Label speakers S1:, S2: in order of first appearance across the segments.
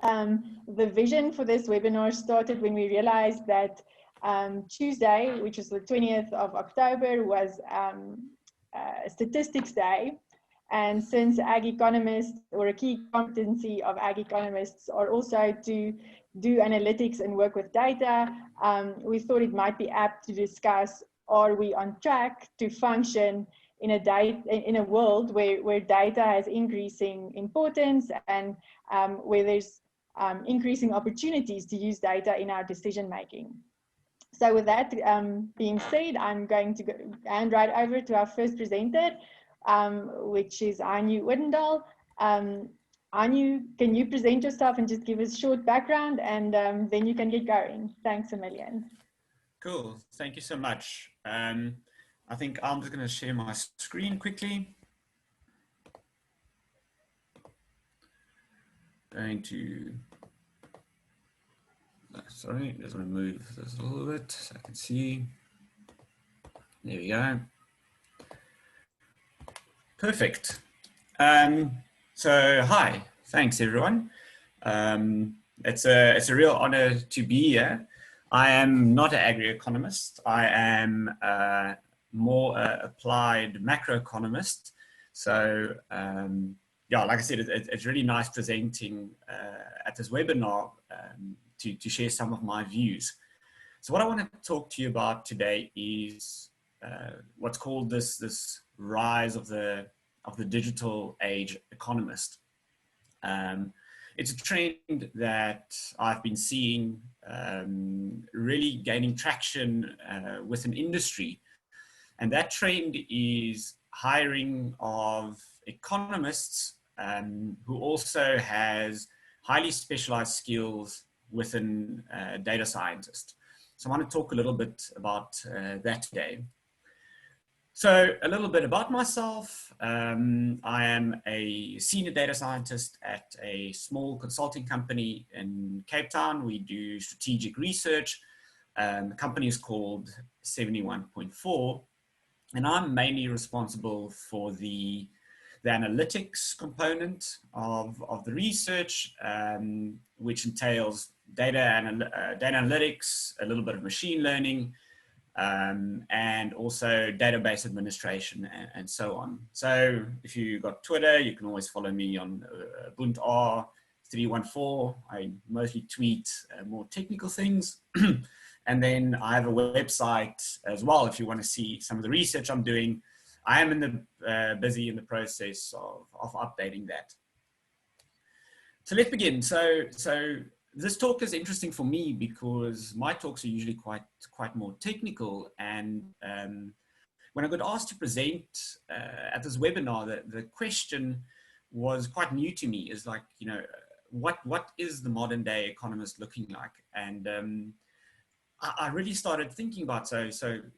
S1: The vision for this webinar started when we realized that Tuesday, which is the 20th of October, was Statistics Day. And since ag economists, or a key competency of ag economists, are also to do analytics and work with data, we thought it might be apt to discuss, are we on track to function in a world where data has increasing importance, and where there's increasing opportunities to use data in our decision making. So with that being said, I'm going to hand right over to our first presenter, which is Anu Odendaal. Anu, can you present yourself and just give us a short background, and then you can get going. Thanks a million.
S2: Cool, thank you so much. I think I'm just going to share my screen quickly. Going to, sorry, just want to move this a little bit so I can see. There we go. Perfect. So hi, thanks everyone. It's a real honor to be here. I am not an agri-economist. I am more applied macroeconomist. So yeah, like I said, it's really nice presenting at this webinar to share some of my views. So what I want to talk to you about today is what's called this rise of the digital age economist. It's a trend that I've been seeing really gaining traction within industry. And that trend is hiring of economists who also has highly specialized skills within data scientists. So I want to talk a little bit about that today. So a little bit about myself. I am a senior data scientist at a small consulting company in Cape Town. We do strategic research. The company is called 71.4. And I'm mainly responsible for the analytics component of the research, which entails data analytics, a little bit of machine learning, and also database administration and so on. So if you got Twitter, you can always follow me on buntr314. I mostly tweet more technical things. And then I have a website as well if you want to see some of the research I'm doing. I am busy in the process of updating that. So let's begin. So this talk is interesting for me because my talks are usually quite more technical. And when I got asked to present at this webinar, the question was quite new to me. Is like, you know, what is the modern day economist looking like? And I really started thinking about, so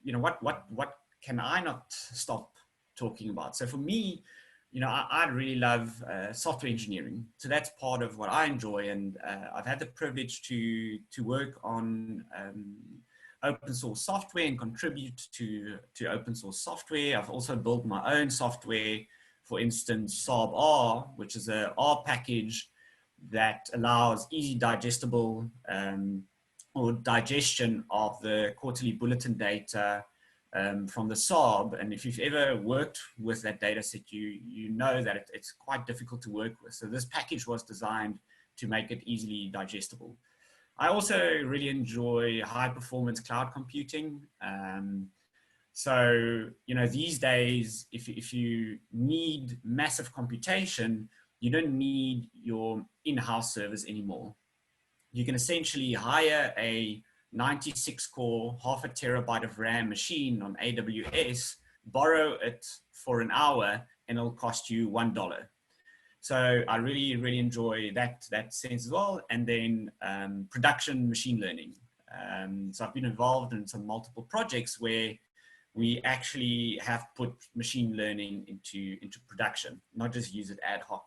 S2: you know, what can I not stop talking about? So for me, you know, I really love software engineering. So that's part of what I enjoy. And I've had the privilege to work on open source software and contribute to open source software. I've also built my own software, for instance, Saab R, which is a R package that allows easy digestible or digestion of the quarterly bulletin data from the Saab. And if you've ever worked with that data set, you know that it's quite difficult to work with. So this package was designed to make it easily digestible. I also really enjoy high performance cloud computing. So, you know, these days, if you need massive computation, you don't need your in-house servers anymore. You can essentially hire a 96 core, half a terabyte of RAM machine on AWS, borrow it for an hour, and it'll cost you $1. So I really enjoy that sense as well. And then production machine learning. So I've been involved in some multiple projects where we actually have put machine learning into production, not just use it ad hoc.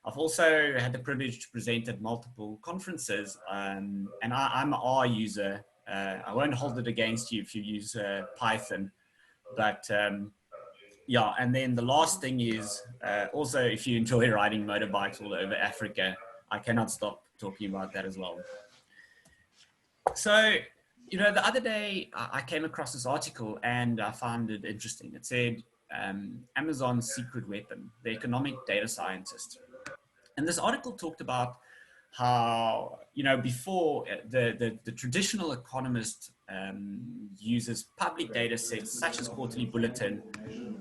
S2: I've also had the privilege to present at multiple conferences, and I'm an R user. I won't hold it against you if you use Python, but yeah. And then the last thing is also, if you enjoy riding motorbikes all over Africa, I cannot stop talking about that as well. So, you know, the other day I came across this article and I found it interesting. It said, Amazon's secret weapon, the economic data scientist. And this article talked about how, you know, before the traditional economist uses public data sets such as quarterly bulletin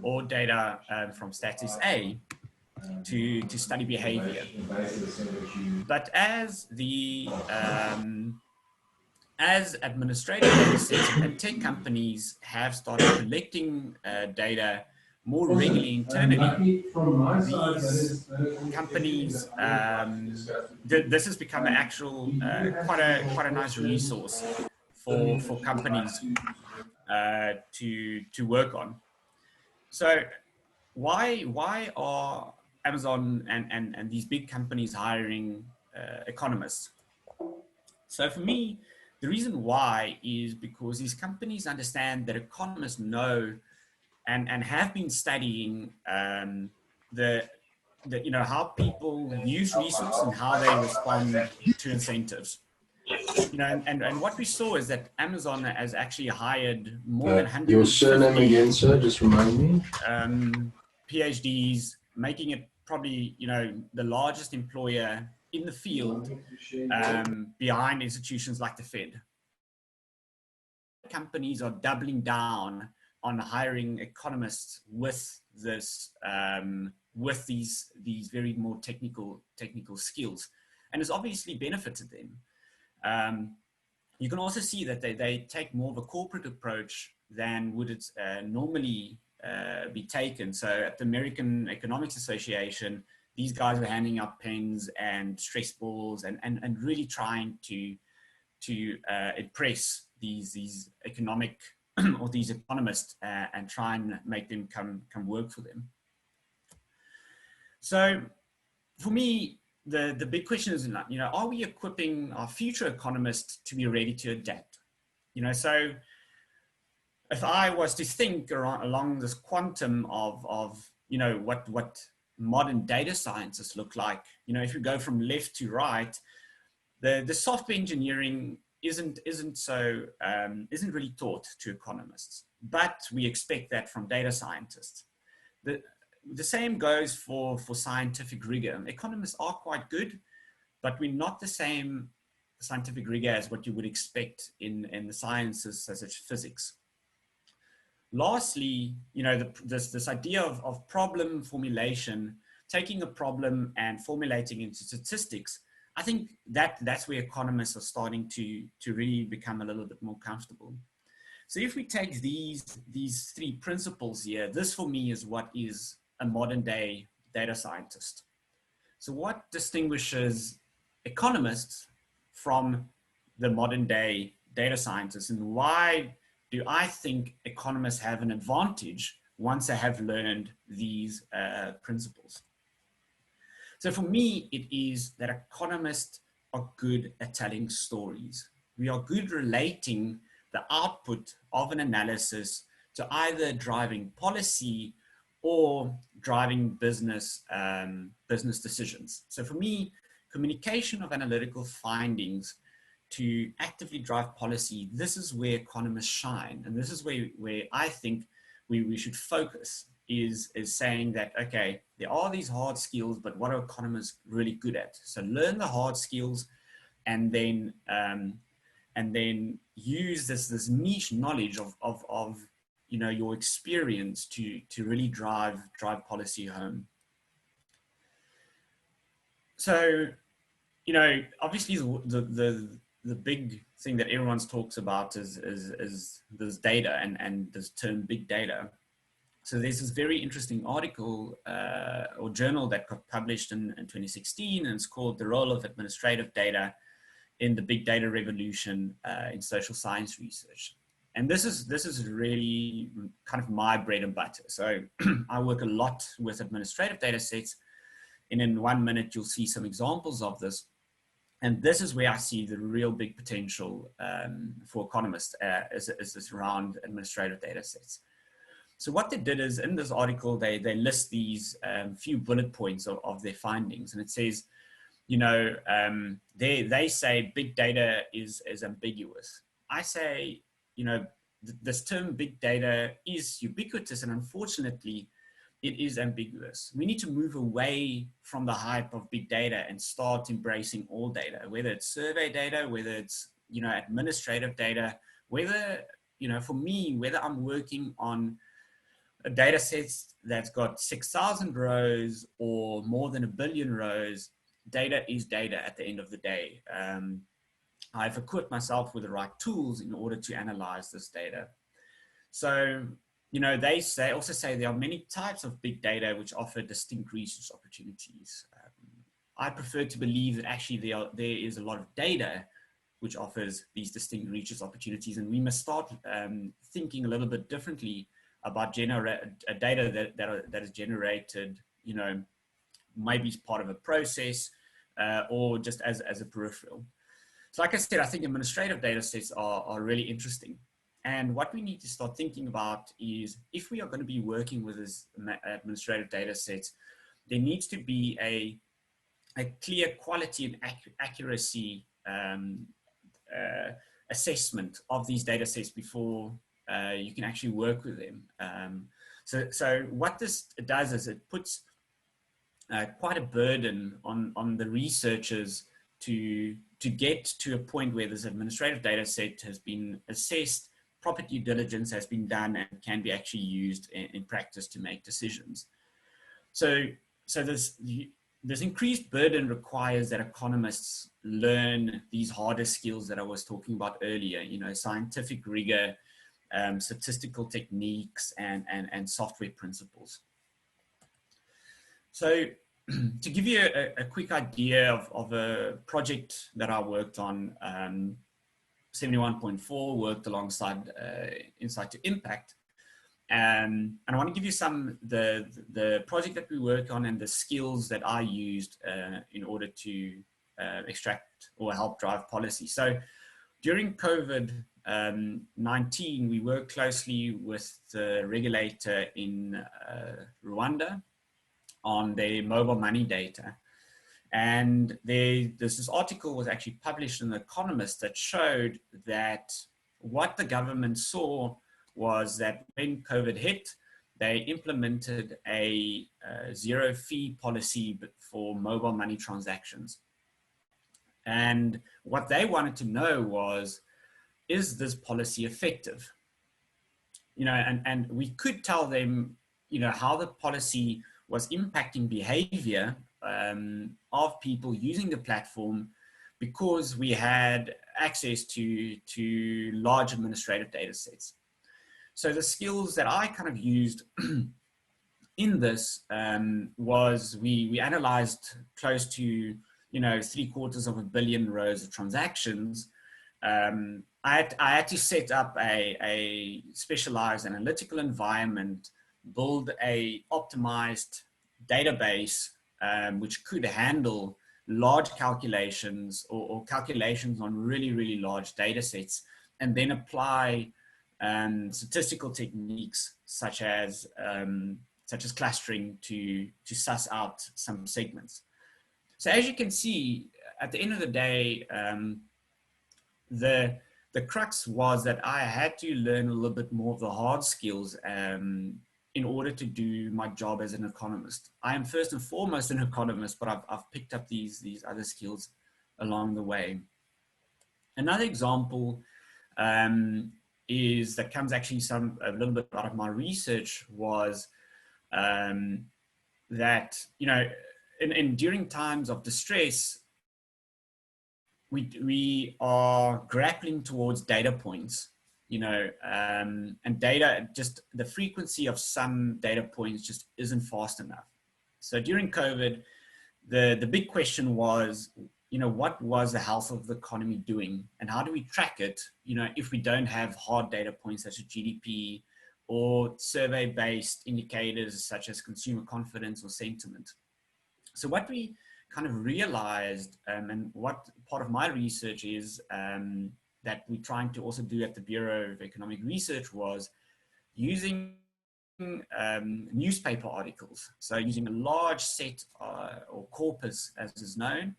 S2: or data from Status A to study behavior. But as administrative data sets and tech companies have started collecting data more regularly internally, these companies, this has become an actual, quite a nice resource for companies to work on. So why are Amazon and these big companies hiring economists? So for me, the reason why is because these companies understand that economists know and have been studying the you know, how people use resources and how they respond to incentives. You know, and what we saw is that Amazon has actually hired more than
S3: Your surname again,
S2: 150
S3: sir? Just remind me.
S2: PhDs, making it probably, you know, the largest employer in the field behind institutions like the Fed. Companies are doubling down on hiring economists with this, with these very more technical skills, and it's obviously benefited them. You can also see that they take more of a corporate approach than would it normally be taken. So at the American Economics Association, these guys were handing out pens and stress balls and really trying to impress these economic or these economists and try and make them come work for them. So for me, the big question is, you know, are we equipping our future economists to be ready to adapt? You know, so if I was to think along this quantum of you know, what modern data scientists look like, you know, if you go from left to right, the software engineering isn't really taught to economists, but we expect that from data scientists. The same goes for scientific rigor. Economists are quite good, but we're not the same scientific rigor as what you would expect in the sciences such as physics. Lastly, you know, this idea of problem formulation, taking a problem and formulating into statistics, I think that's where economists are starting to really become a little bit more comfortable. So if we take these three principles here, this for me is what is a modern day data scientist. So what distinguishes economists from the modern day data scientists, and why do I think economists have an advantage once they have learned these principles? So for me, it is that economists are good at telling stories. We are good relating the output of an analysis to either driving policy or driving business decisions. So for me, communication of analytical findings to actively drive policy, this is where economists shine. And this is where I think we should focus, is saying that, okay, there are these hard skills, but what are economists really good at? So learn the hard skills and then use this niche knowledge of you know, your experience to really drive policy home. So, you know, obviously the big thing that everyone talks about is this data and this term big data. So there's this very interesting article or journal that got published in 2016, and it's called The Role of Administrative Data in the Big Data Revolution in Social Science Research. And this is really kind of my bread and butter. So I work a lot with administrative data sets, and in 1 minute, you'll see some examples of this. And this is where I see the real big potential for economists is this around administrative data sets. So what they did is, in this article, they list these few bullet points of their findings. And it says, they say big data is ambiguous. I say, this term big data is ubiquitous, and unfortunately, it is ambiguous. We need to move away from the hype of big data and start embracing all data, whether it's survey data, whether it's, administrative data, whether, for me, whether I'm working on a data set that's got 6,000 rows or more than 1 billion rows, data is data at the end of the day. I've equipped myself with the right tools in order to analyze this data. So, they also say there are many types of big data which offer distinct research opportunities. I prefer to believe that actually there is a lot of data which offers these distinct research opportunities, and we must start thinking a little bit differently about data that is generated, maybe as part of a process or just as a peripheral. So like I said, I think administrative data sets are really interesting. And what we need to start thinking about is, if we are going to be working with this administrative data sets, there needs to be a clear quality and accuracy assessment of these data sets before you can actually work with them. So what this does is it puts quite a burden on the researchers to get to a point where this administrative data set has been assessed, proper due diligence has been done, and can be actually used in practice to make decisions. So this increased burden requires that economists learn these harder skills that I was talking about earlier, scientific rigor, statistical techniques, and software principles. So to give you a quick idea of a project that I worked on, 71.4 worked alongside Insight to Impact. And I want to give you the project that we worked on and the skills that I used in order to extract or help drive policy. So during COVID-19, we worked closely with the regulator in Rwanda on their mobile money data. And this article was actually published in The Economist that showed that what the government saw was that when COVID hit, they implemented a zero fee policy for mobile money transactions. And what they wanted to know was, is this policy effective? And we could tell them, how the policy was impacting behavior of people using the platform, because we had access to large administrative data sets. So the skills that I kind of used in this was we analyzed close to 750 million rows of transactions. I had to set up a specialized analytical environment, build a optimized database which could handle large calculations or calculations on really, really large data sets, and then apply statistical techniques such as clustering to suss out some segments. So as you can see, at the end of the day, the crux was that I had to learn a little bit more of the hard skills in order to do my job as an economist. I am first and foremost an economist, but I've picked up these other skills along the way. Another example is that comes actually a little bit out of my research was that during times of distress, we are grappling towards data points, and data, just the frequency of some data points just isn't fast enough. So during COVID, the big question was, what was the health of the economy doing, and how do we track it, if we don't have hard data points such as GDP or survey-based indicators such as consumer confidence or sentiment. So what we kind of realized, and what part of my research is that we're trying to also do at the Bureau of Economic Research, was using newspaper articles. So using a large set or corpus, as is known,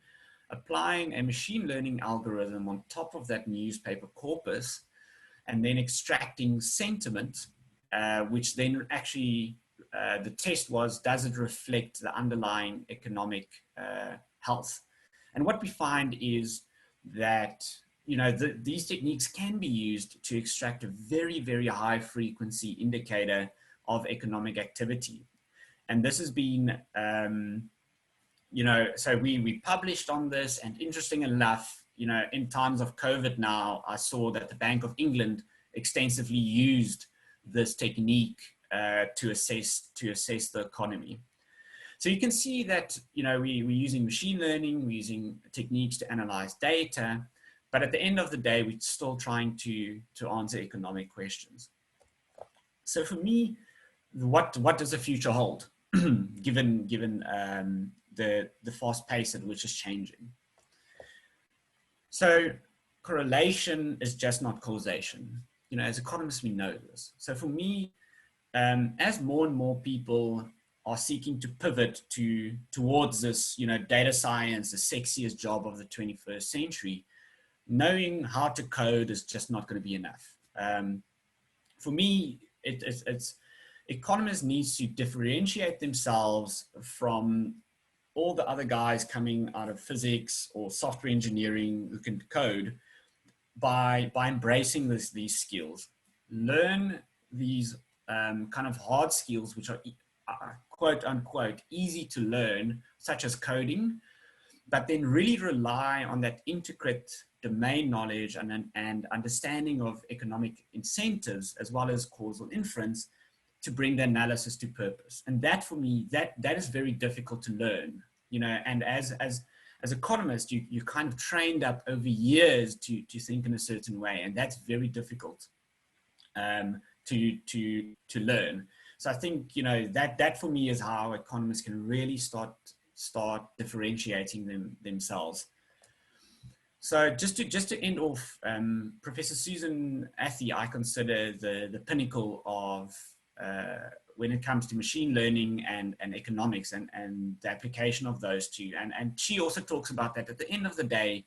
S2: applying a machine learning algorithm on top of that newspaper corpus, and then extracting sentiment, which then actually, the test was, does it reflect the underlying economic health? And what we find is that, you know, these techniques can be used to extract a very, very high frequency indicator of economic activity. And this has been, you know, so we published on this, and interesting enough, you know, in times of COVID now, I saw that the Bank of England extensively used this technique to assess the economy. So you can see that, you know, we're using machine learning, we're using techniques to analyze data, but at the end of the day, we're still trying to answer economic questions. So for me, what does the future hold, given the fast pace at which it's changing? So correlation is just not causation. You know, as economists, we know this. So for me, as more and more people are seeking to pivot towards this, you know, data science, the sexiest job of the 21st century, knowing how to code is just not going to be enough. For me, it's economists need to differentiate themselves from all the other guys coming out of physics or software engineering who can code by embracing these skills. Learn these kind of hard skills, which are quote unquote easy to learn, such as coding, but then really rely on that intricate domain knowledge and understanding of economic incentives, as well as causal inference, to bring the analysis to purpose. And that, for me, that is very difficult to learn, you know, and as economists, you're kind of trained up over years to think in a certain way, and that's very difficult to learn. So I think, you know, that for me is how economists can really start differentiating themselves. So just to end off, Professor Susan Athey, I consider the pinnacle of when it comes to machine learning and economics and the application of those two. And she also talks about that at the end of the day,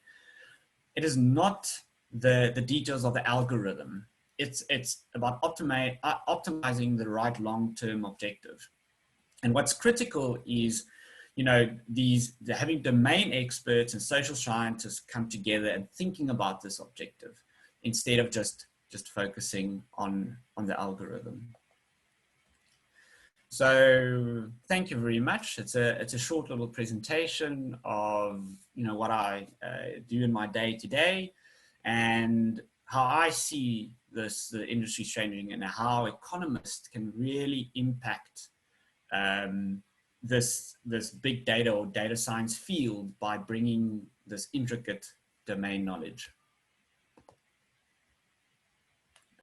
S2: it is not the details of the algorithm. It's about optimizing the right long-term objective. And what's critical is, you know, having domain experts and social scientists come together and thinking about this objective instead of just focusing on the algorithm. So thank you very much. It's a short little presentation of, you know, what I do in my day to day and how I see the industry changing and how economists can really impact this big data or data science field by bringing this intricate domain knowledge.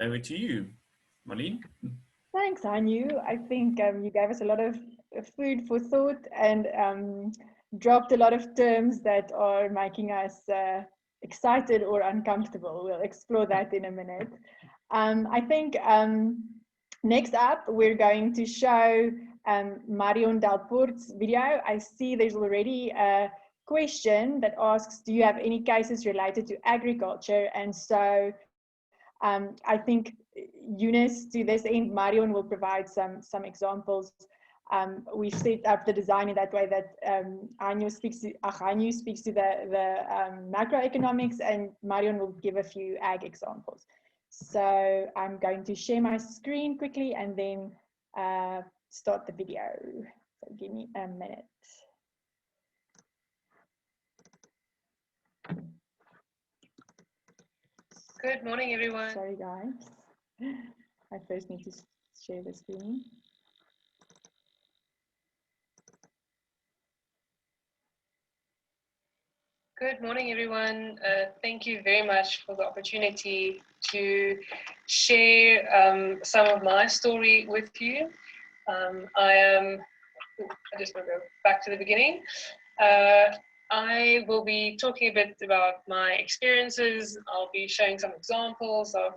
S2: Over to you, Marlene.
S1: Thanks, Anu. I think you gave us a lot of food for thought and dropped a lot of terms that are making us excited or uncomfortable. We'll explore that in a minute. I think next up, we're going to show Marion Delport's video. I see there's already a question that asks, do you have any cases related to agriculture? And so I think Eunice, to this end, Marion will provide some examples. We've set up the design in that way that Anu speaks to the macroeconomics, and Marion will give a few ag examples. So I'm going to share my screen quickly and then start the video. So give me a minute.
S4: Good morning, everyone.
S1: Sorry, guys. I first need to share the screen.
S4: Good morning, everyone. Thank you very much for the opportunity to share some of my story with you. I just want to go back to the beginning. I will be talking a bit about my experiences. I'll be showing some examples of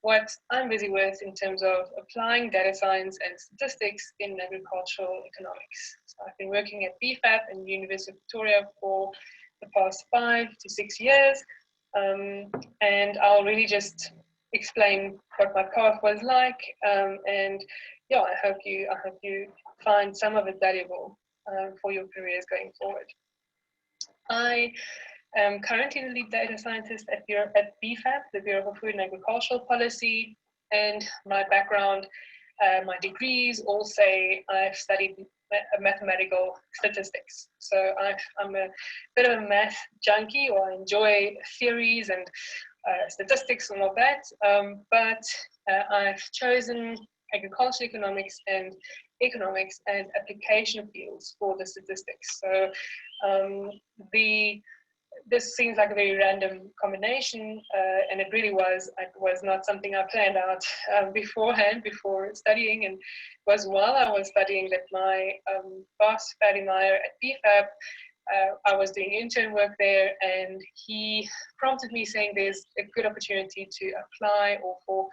S4: what I'm busy with in terms of applying data science and statistics in agricultural economics. So I've been working at BFAP and University of Victoria for the past 5 to 6 years. And I'll really just explain what my path was like. And yeah, I hope you find some of it valuable for your careers going forward. I am currently the lead data scientist at BFAP, the Bureau for Food and Agricultural Policy, and my background, my degrees all say I've studied mathematical statistics. So I'm a bit of a math junkie, or I enjoy theories and statistics and all that, but I've chosen agricultural economics and economics as application fields for the statistics. So this seems like a very random combination, and it really was. It was not something I planned out beforehand, before studying, and it was while I was studying that my boss, Paddy Meyer at BFAP, I was doing intern work there, and he prompted me saying there's a good opportunity to apply, or for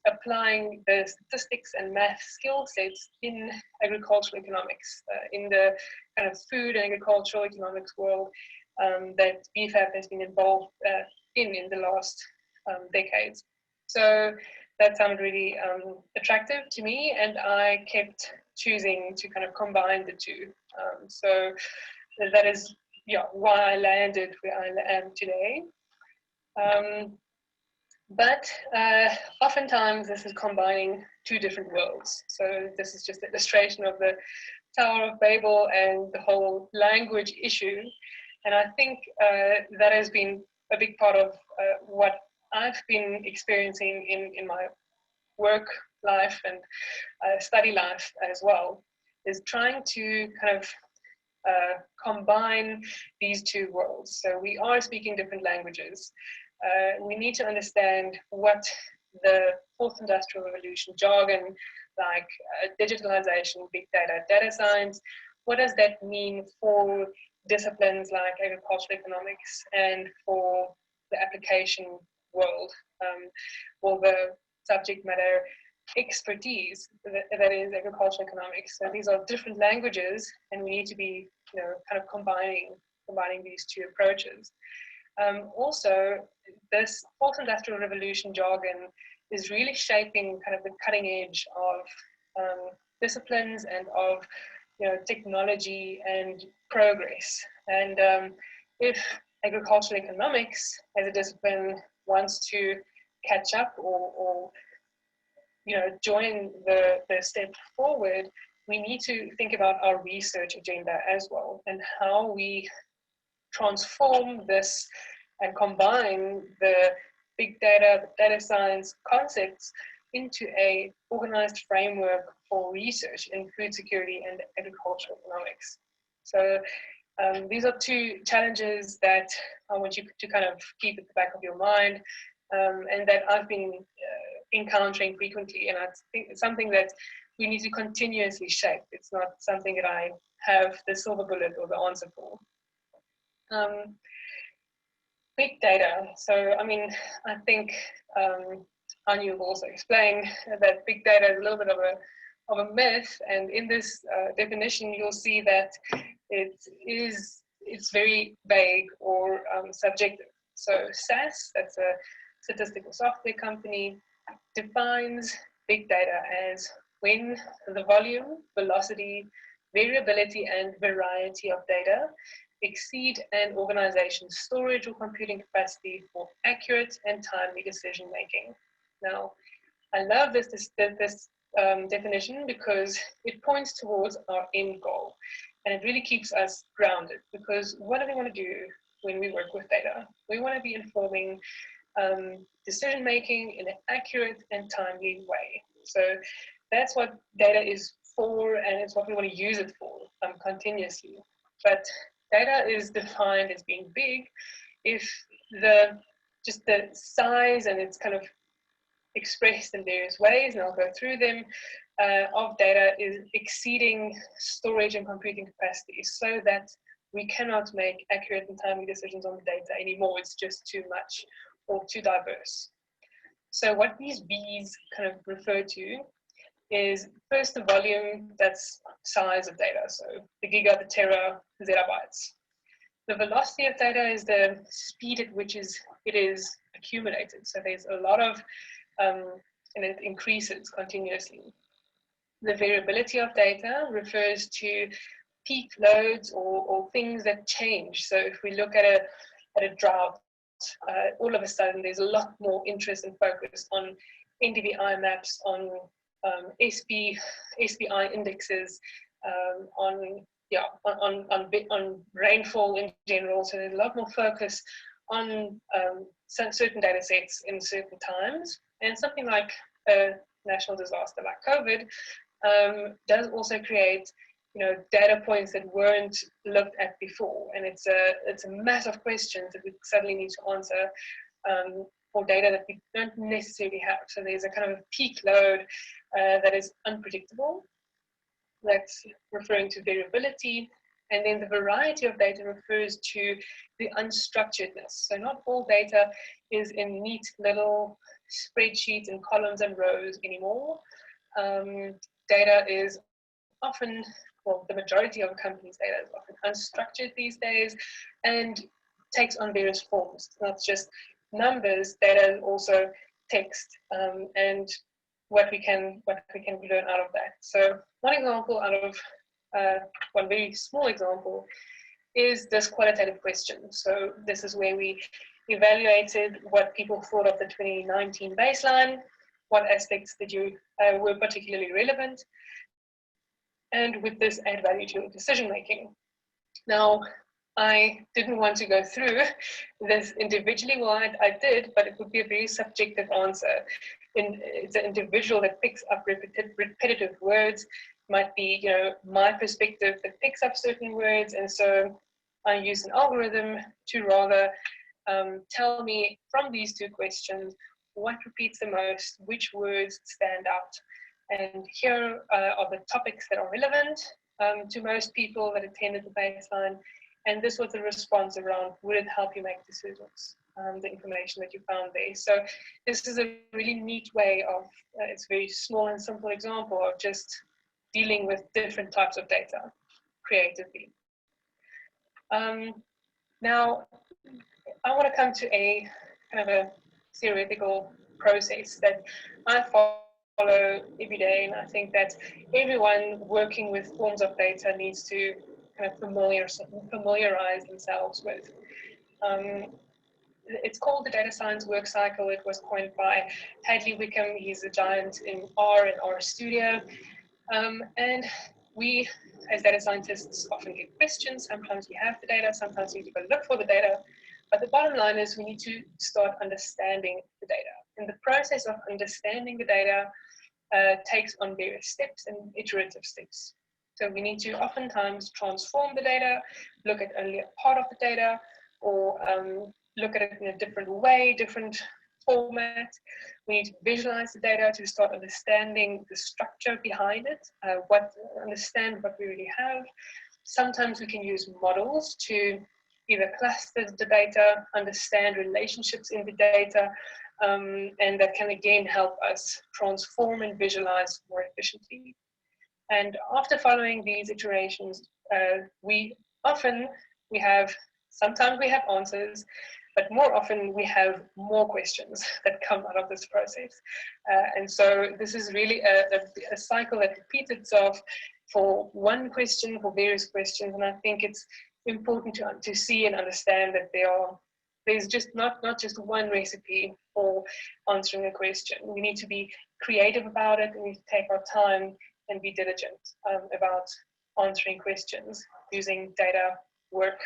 S4: applying the statistics and math skill sets in agricultural economics, in the kind of food and agricultural economics world that BFAP has been involved in the last decades. So that sounded really attractive to me, and I kept choosing to kind of combine the two. So that is why I landed where I am today. But oftentimes this is combining two different worlds. So this is just an illustration of the Tower of Babel and the whole language issue. And I think that has been a big part of what I've been experiencing in my work life and study life as well, is trying to kind of combine these two worlds. So we are speaking different languages. We need to understand what the fourth industrial revolution jargon, like digitalization, big data, data science, what does that mean for disciplines like agricultural economics and for the application world, or the subject matter expertise that is agricultural economics. So these are different languages, and we need to be, kind of combining these two approaches. Also, this fourth industrial revolution jargon is really shaping kind of the cutting edge of disciplines and of technology and progress. And if agricultural economics as a discipline wants to catch up or join the step forward, we need to think about our research agenda as well, and how we transform this and combine the big data, data science concepts into a organized framework for research in food security and agricultural economics. So these are two challenges that I want you to kind of keep at the back of your mind, and that I've been encountering frequently, and I think it's something that we need to continuously shape. It's not something that I have the silver bullet or the answer for. Big data. So, I mean, I think Anu will also explain that big data is a little bit of a myth, and in this definition, you'll see that it's very vague or subjective. So SAS, that's a statistical software company, defines big data as when the volume, velocity, variability, and variety of data exceed an organization's storage or computing capacity for accurate and timely decision making. Now, I love this definition because it points towards our end goal, and it really keeps us grounded, because what do we want to do when we work with data? We want to be informing decision making in an accurate and timely way. So that's what data is for, and it's what we want to use it for continuously. But data is defined as being big if just the size, and it's kind of expressed in various ways, and I'll go through them, of data is exceeding storage and computing capacity, so that we cannot make accurate and timely decisions on the data anymore. It's just too much or too diverse. So what these B's kind of refer to is first the volume, that's size of data, so the giga, the tera, zettabytes. The velocity of data is the speed at which it is accumulated. So there's a lot of, and it increases continuously. The variability of data refers to peak loads or things that change. So if we look at a drought, all of a sudden there's a lot more interest and focus on NDVI maps, on SPI indexes, on rainfall in general. So there's a lot more focus on certain data sets in certain times. And something like a national disaster like COVID does also create, data points that weren't looked at before, and it's a mass of questions that we suddenly need to answer for data that we don't necessarily have. So there's a kind of peak load that is unpredictable. That's referring to variability. And then the variety of data refers to the unstructuredness. So not all data is in neat little spreadsheets and columns and rows anymore. Data is often, well, the majority of a company's data is often unstructured these days and takes on various forms. It's not just numbers, data is also text, and what we can learn out of that. So one example out of one very small example is this qualitative question. So this is where we evaluated what people thought of the 2019 baseline, what aspects that were particularly relevant, and with this add value to your decision making. Now, I didn't want to go through this individually. Well, I did, but it would be a very subjective answer. It's an individual that picks up repetitive words, might be, my perspective that picks up certain words, and so I use an algorithm to rather tell me from these two questions what repeats the most, which words stand out. And here are the topics that are relevant to most people that attended the baseline. And this was the response around, would it help you make decisions, the information that you found there. So this is a really neat way of, it's a very small and simple example of just dealing with different types of data creatively. Now, I want to come to a kind of a theoretical process that I follow every day, and I think that everyone working with forms of data needs to kind of familiarize themselves with. It's called the data science work cycle. It was coined by Hadley Wickham. He's a giant in R and R Studio. And we, as data scientists, often get questions. Sometimes we have the data, sometimes we need to go look for the data. But the bottom line is we need to start understanding the data. And the process of understanding the data takes on various steps and iterative steps. So we need to oftentimes transform the data, look at only a part of the data, or look at it in a different way, different format. We need to visualize the data to start understanding the structure behind it, understand what we really have. Sometimes we can use models to either cluster the data, understand relationships in the data, and that can again help us transform and visualize more efficiently. And after following these iterations, sometimes we have answers, but more often we have more questions that come out of this process. And so this is really a cycle that repeats itself for one question, for various questions. And I think it's important to see and understand that there's just not just one recipe for answering a question. We need to be creative about it, and we need to take our time and be diligent about answering questions using data work.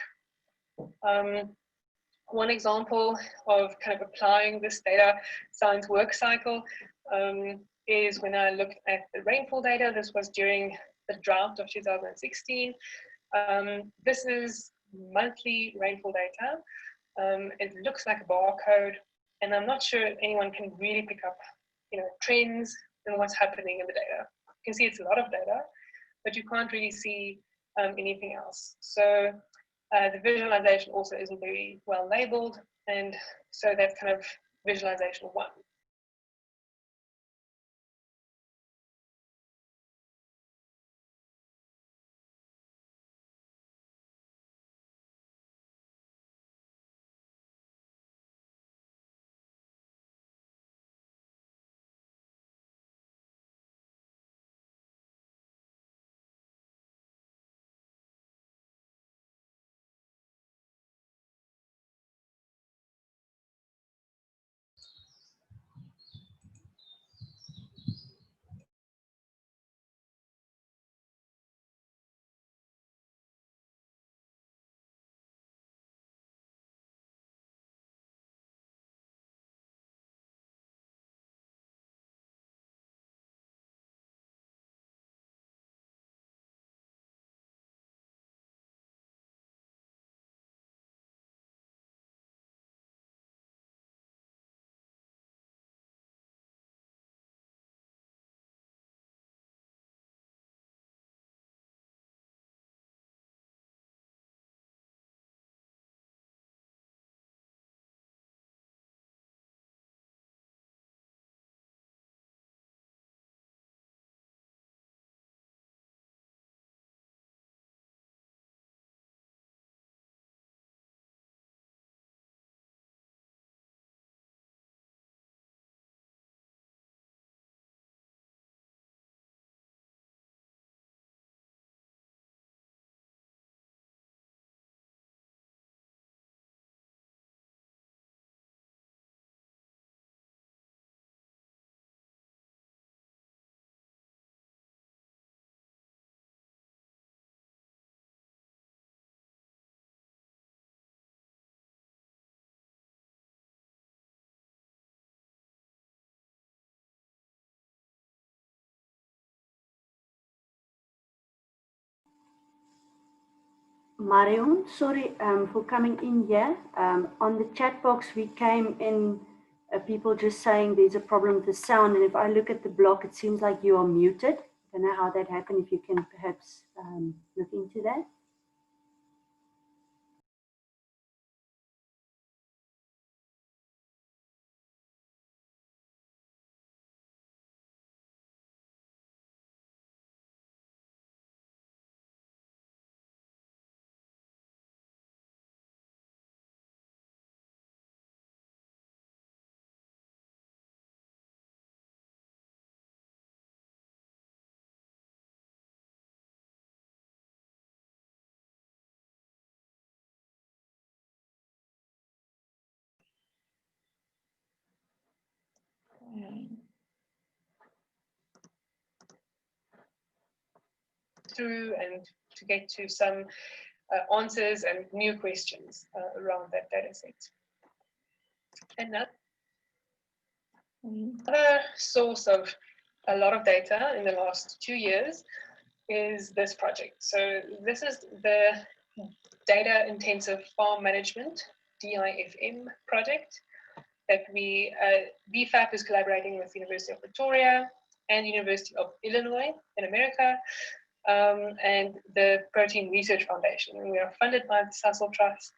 S4: One example of kind of applying this data science work cycle is when I looked at the rainfall data. This was during the drought of 2016. This is monthly rainfall data. It looks like a barcode, and I'm not sure if anyone can really pick up, trends and what's happening in the data. You can see it's a lot of data, but you can't really see anything else. So the visualization also isn't very well labeled, and so that's kind of visualization one.
S5: Marion, sorry for coming in here. On the chat box, we came in, people just saying there's a problem with the sound. And if I look at the block, it seems like you are muted. I don't know how that happened. If you can perhaps look into that.
S4: Through and to get to some answers and new questions around that data set. And another source of a lot of data in the last 2 years is this project. So this is the Data Intensive Farm Management, DIFM project that BFAP is collaborating with the University of Pretoria and University of Illinois in America, and the Protein Research Foundation. And we are funded by the Sasol Trust.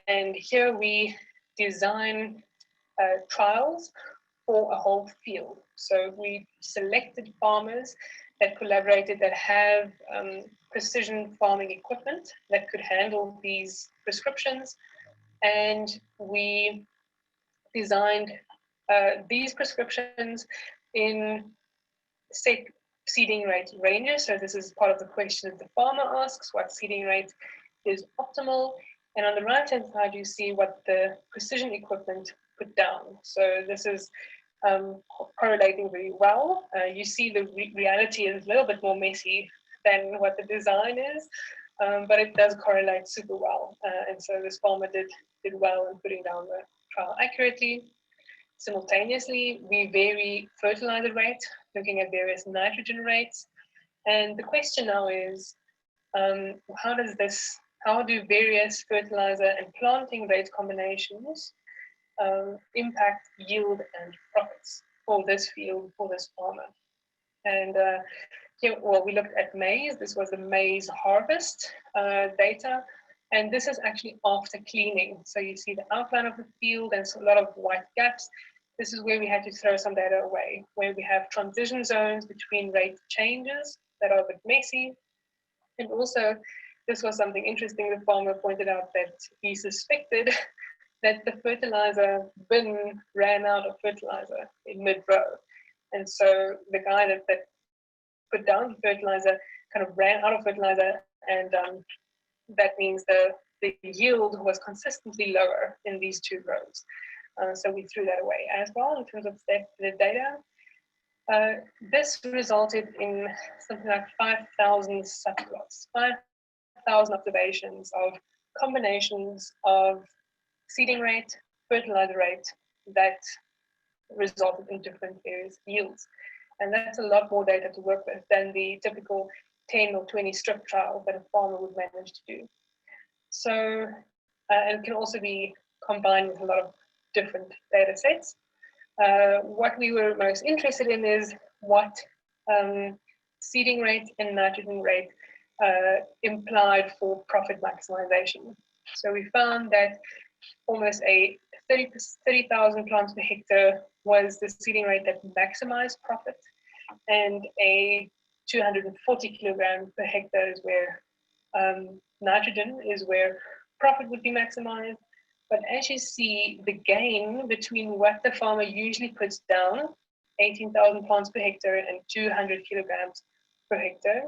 S4: And here we design trials for a whole field. So we selected farmers that collaborated that have precision farming equipment that could handle these prescriptions. And we designed these prescriptions in set seeding rate ranges. So this is part of the question that the farmer asks, what seeding rate is optimal? And on the right-hand side, you see what the precision equipment put down. So this is correlating very well. You see the reality is a little bit more messy than what the design is, but it does correlate super well. And so this farmer did well in putting down the trial accurately. Simultaneously, we vary fertilizer rate, looking at various nitrogen rates. And the question now is, how do various fertilizer and planting rate combinations impact yield and profits for this field, for this farmer? And here, well, we looked at maize. This was the maize harvest data. And this is actually after cleaning. So you see the outline of the field and a lot of white gaps. This is where we had to throw some data away, where we have transition zones between rate changes that are a bit messy. And also, this was something interesting. The farmer pointed out that he suspected that the fertilizer bin ran out of fertilizer in mid-row. And so the guy that put down the fertilizer kind of ran out of fertilizer, and that means the yield was consistently lower in these two rows. So we threw that away as well in terms of the data. This resulted in something like 5,000 subplots, 5,000 observations of combinations of seeding rate, fertilizer rate that resulted in different various yields. And that's a lot more data to work with than the typical 10 or 20 strip trial that a farmer would manage to do. So, and it can also be combined with a lot of different data sets. What we were most interested in is what seeding rate and nitrogen rate implied for profit maximization. So we found that almost a 30,000 plants per hectare was the seeding rate that maximized profit, and a 240 kilograms per hectare is where nitrogen is where profit would be maximized. But as you see, the gain between what the farmer usually puts down, 18,000 plants per hectare and 200 kilograms per hectare,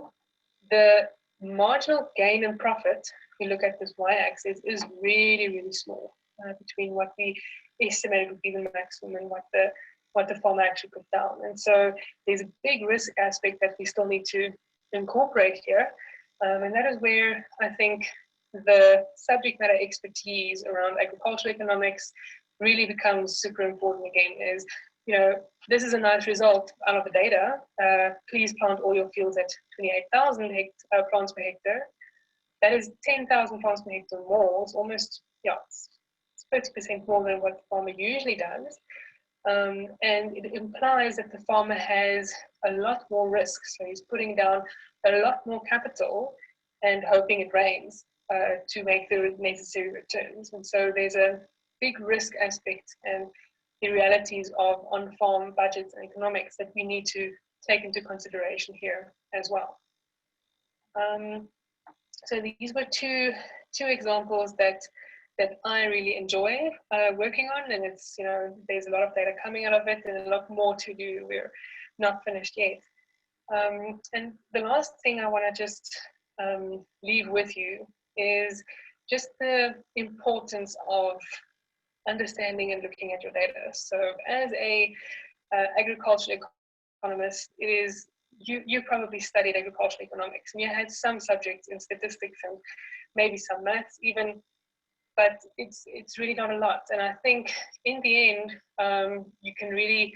S4: the marginal gain in profit, if you look at this y-axis, is really, really small between what we estimated would be the maximum and what the farmer actually put down. And so there's a big risk aspect that we still need to incorporate here. And that is where I think the subject matter expertise around agricultural economics really becomes super important again. Is, you know, this is a nice result out of the data. Please plant all your fields at 28,000 plants per hectare. that is 10,000 pounds per hectare more. It's almost, yeah, it's 50% more than what the farmer usually does. And it implies that the farmer has a lot more risk. So he's putting down a lot more capital and hoping it rains to make the necessary returns. And so there's a big risk aspect and the realities of on-farm budgets and economics that we need to take into consideration here as well. So these were two examples that I really enjoy working on, and it's, there's a lot of data coming out of it and a lot more to do. We're not finished yet. And the last thing I want to just leave with you is just the importance of understanding and looking at your data. So as a agricultural economist, it is, you probably studied agricultural economics and you had some subjects in statistics and maybe some maths even, but it's really not a lot. And I think in the end, you can really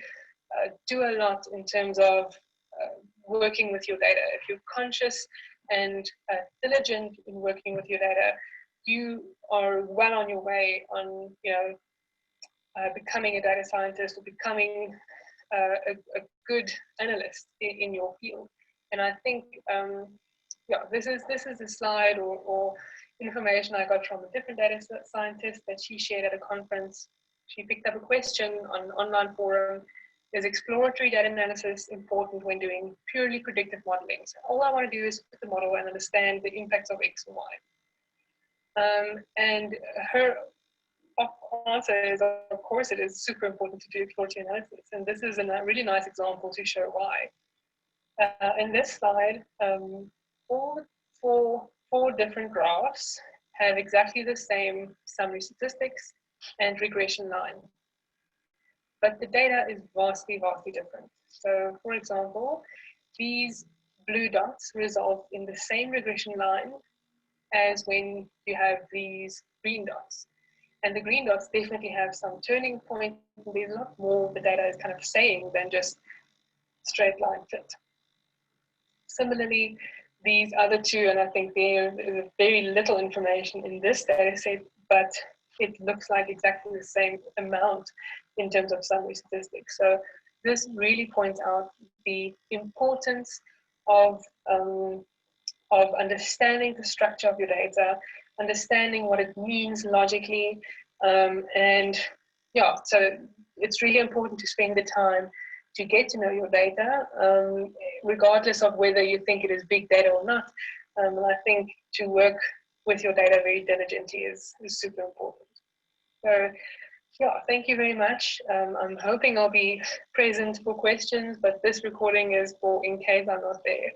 S4: do a lot in terms of working with your data. If you're conscious and diligent in working with your data, you are well on your way on, becoming a data scientist or becoming a good analyst in your field. And I think, this is a slide or information I got from a different data scientist that she shared at a conference. She picked up a question on an online forum. Is exploratory data analysis important when doing purely predictive modeling? So all I want to do is put the model and understand the impacts of X and Y. And her answer is, of course, it is super important to do exploratory analysis. And this is a really nice example to show why. In this slide, all four different graphs have exactly the same summary statistics and regression line. But the data is vastly, vastly different. So, for example, these blue dots result in the same regression line as when you have these green dots. And the green dots definitely have some turning point. There's a lot more the data is kind of saying than just straight line fit. Similarly, these other two, and I think there is very little information in this data set, but it looks like exactly the same amount in terms of summary statistics. So this really points out the importance of understanding the structure of your data, understanding what it means logically, and yeah, so it's really important to spend the time to get to know your data, regardless of whether you think it is big data or not. And I think to work with your data very diligently is super important. So yeah, thank you very much. I'm hoping I'll be present for questions, but this recording is for in case I'm not there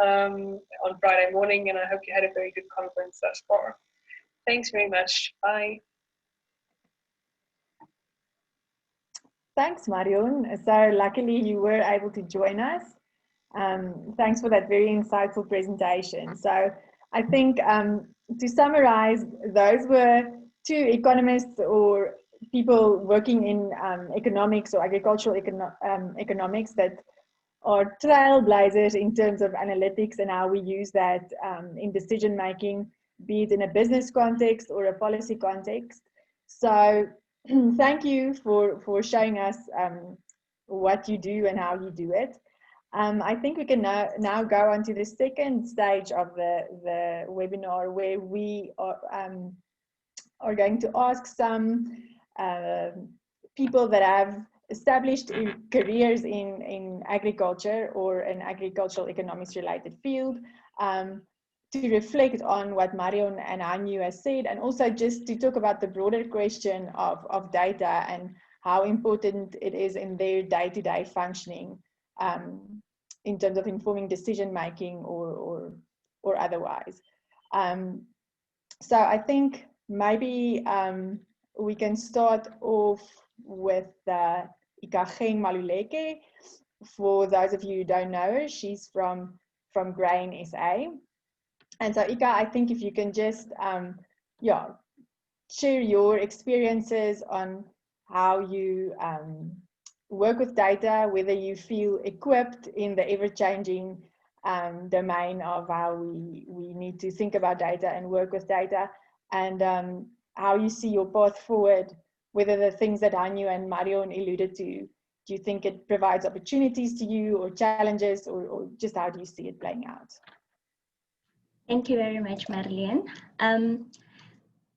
S4: on Friday morning, and I hope you had a very good conference thus far. Thanks very much. Bye.
S1: Thanks, Marion. So luckily you were able to join us. Thanks for that very insightful presentation. So I think to summarize, those were two economists or people working in economics or agricultural economics that are trailblazers in terms of analytics and how we use that in decision making, be it in a business context or a policy context. So thank you for showing us what you do and how you do it. I think we can now go on to the second stage of the webinar, where we are going to ask some people that have established careers in agriculture or an agricultural economics related field to reflect on what Marion and Anu has said, and also just to talk about the broader question of data and how important it is in their day-to-day functioning in terms of informing decision making or otherwise. So I think maybe we can start off with Ikageng Maluleke. For those of you who don't know her, she's from Grain SA. And so Ika, I think if you can just share your experiences on how you work with data, whether you feel equipped in the ever-changing domain of how we need to think about data and work with data, and how you see your path forward, whether the things that Hanyu and Marion alluded to, do you think it provides opportunities to you or challenges, or just how do you see it playing out?
S6: Thank you very much, Marlene.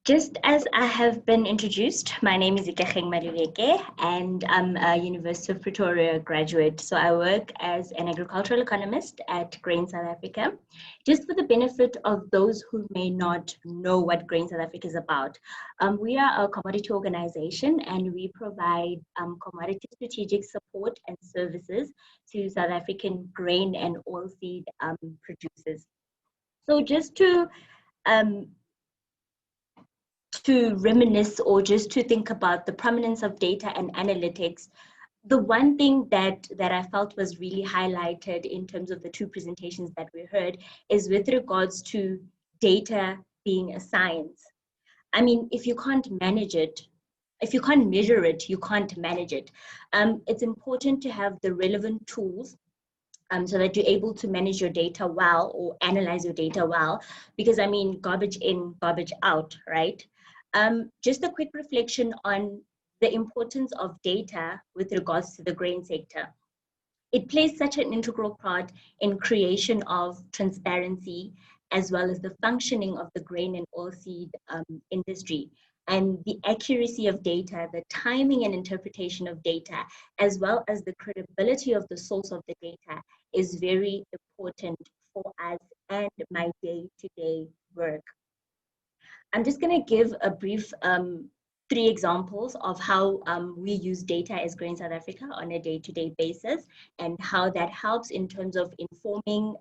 S6: Just as I have been introduced, my name is Ikecheng Maluleke, and I'm a University of Pretoria graduate. So I work as an agricultural economist at Grain South Africa. Just for the benefit of those who may not know what Grain South Africa is about, we are a commodity organization, and we provide commodity strategic support and services to South African grain and oilseed producers. So just to reminisce, or just to think about the prominence of data and analytics, the one thing that I felt was really highlighted in terms of the two presentations that we heard is with regards to data being a science. I mean, if you can't manage it, if you can't measure it, you can't manage it. It's important to have the relevant tools so that you're able to manage your data well, or analyze your data well, because I mean, garbage in, garbage out, right? Just a quick reflection on the importance of data with regards to the grain sector. It plays such an integral part in creation of transparency, as well as the functioning of the grain and oilseed industry. And the accuracy of data, the timing and interpretation of data, as well as the credibility of the source of the data is very important for us and my day-to-day work. I'm just going to give a brief 3 examples of how we use data as Grain South Africa on a day-to-day basis, and how that helps in terms of informing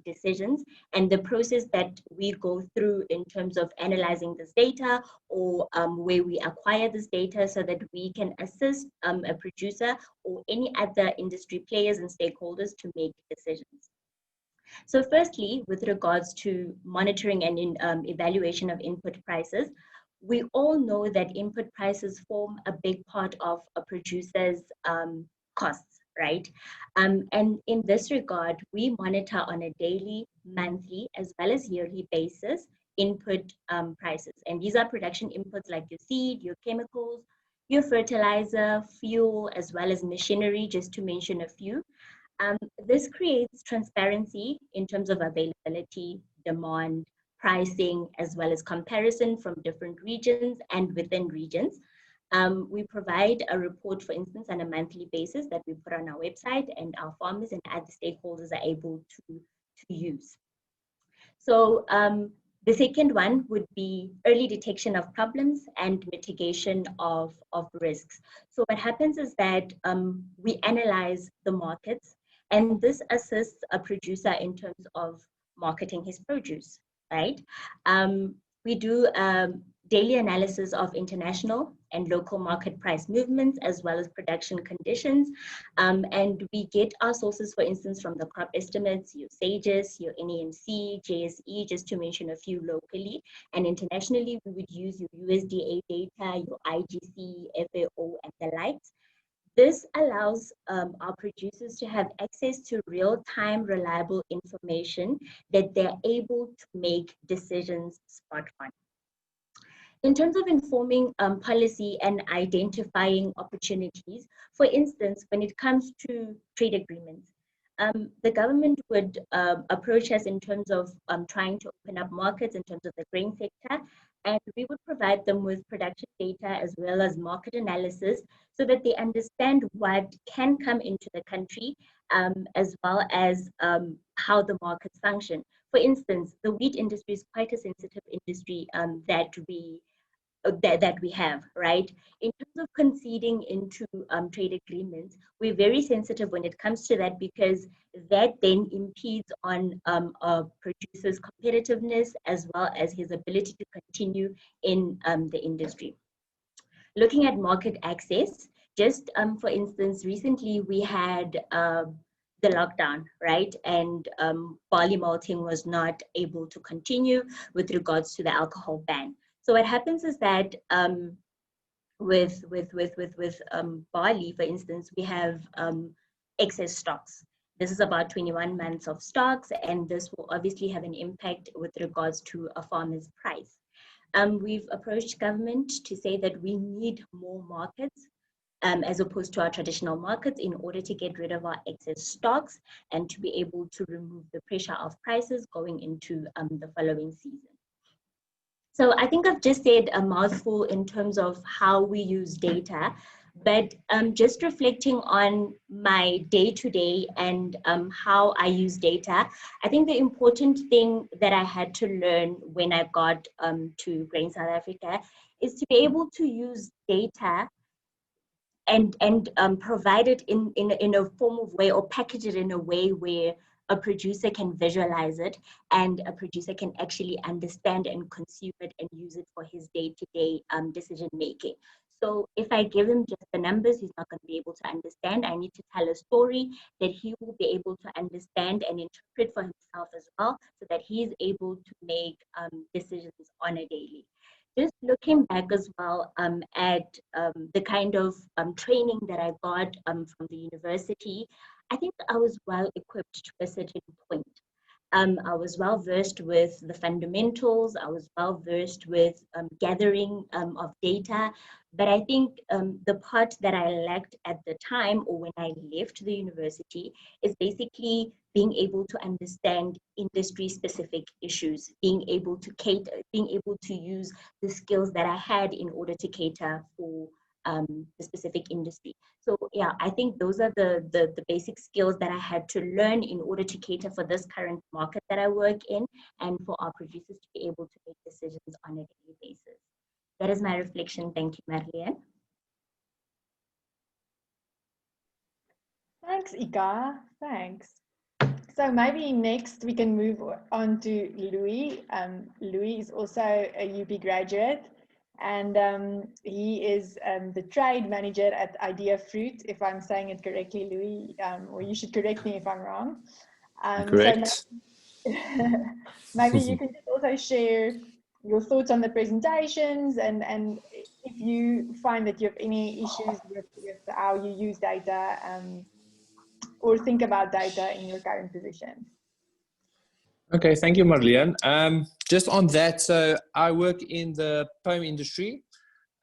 S6: decisions, and the process that we go through in terms of analyzing this data, or where we acquire this data so that we can assist a producer or any other industry players and stakeholders to make decisions. So firstly, with regards to monitoring and evaluation of input prices, we all know that input prices form a big part of a producer's costs, right? And in this regard, we monitor on a daily, monthly, as well as yearly basis input prices. And these are production inputs like your seed, your chemicals, your fertilizer, fuel, as well as machinery, just to mention a few. This creates transparency in terms of availability, demand, pricing, as well as comparison from different regions and within regions. We provide a report, for instance, on a monthly basis that we put on our website, and our farmers and other stakeholders are able to use. So the second one would be early detection of problems and mitigation of risks. So what happens is that we analyze the markets, and this assists a producer in terms of marketing his produce, right? We do daily analysis of international and local market price movements, as well as production conditions. And we get our sources, for instance, from the crop estimates, your SAGES, your NEMC, JSE, just to mention a few locally. And internationally, we would use your USDA data, your IGC, FAO, and the likes. This allows our producers to have access to real-time, reliable information that they're able to make decisions spot on. In terms of informing policy and identifying opportunities, for instance, when it comes to trade agreements, the government would approach us in terms of trying to open up markets in terms of the grain sector, and we would provide them with production data as well as market analysis so that they understand what can come into the country, as well as how the markets function. For instance, the wheat industry is quite a sensitive industry that we have, right? In terms of conceding into trade agreements, we're very sensitive when it comes to that, because that then impedes on a producer's competitiveness as well as his ability to continue in the industry. Looking at market access, just for instance, recently we had the lockdown, right? And barley malting was not able to continue with regards to the alcohol ban. So what happens is that with barley, for instance, we have excess stocks. This is about 21 months of stocks, and this will obviously have an impact with regards to a farmer's price. We've approached government to say that we need more markets as opposed to our traditional markets in order to get rid of our excess stocks and to be able to remove the pressure of prices going into the following season. So I think I've just said a mouthful in terms of how we use data, but just reflecting on my day-to-day and how I use data, I think the important thing that I had to learn when I got to Grain South Africa is to be able to use data and provide it in a form of way, or package it in a way where a producer can visualize it and a producer can actually understand and consume it and use it for his day-to-day decision making. So if I give him just the numbers, he's not going to be able to understand. I need to tell a story that he will be able to understand and interpret for himself as well, so that he's able to make decisions on a daily. Just looking back as well at the kind of training that I got from the university, I think I was well equipped to a certain point. I was well versed with the fundamentals. I was well versed with gathering of data. But I think the part that I lacked at the time, or when I left the university, is basically being able to understand industry-specific issues, being able to cater, being able to use the skills that I had in order to cater for the specific industry. So yeah, I think those are the basic skills that I had to learn in order to cater for this current market that I work in, and for our producers to be able to make decisions on a daily basis. That is my reflection. Thank you, Marlene.
S1: Thanks, Ika. Thanks. So maybe next we can move on to Louis. Louis is also a UP graduate, and he is the trade manager at Idea Fruit, if I'm saying it correctly, Louis, or you should correct me if I'm wrong.
S3: Correct.
S1: So maybe you can just also share your thoughts on the presentations, and if you find that you have any issues with how you use data or think about data in your current position.
S3: Okay, thank you, Marlene. Just on that, so I work in the poem industry.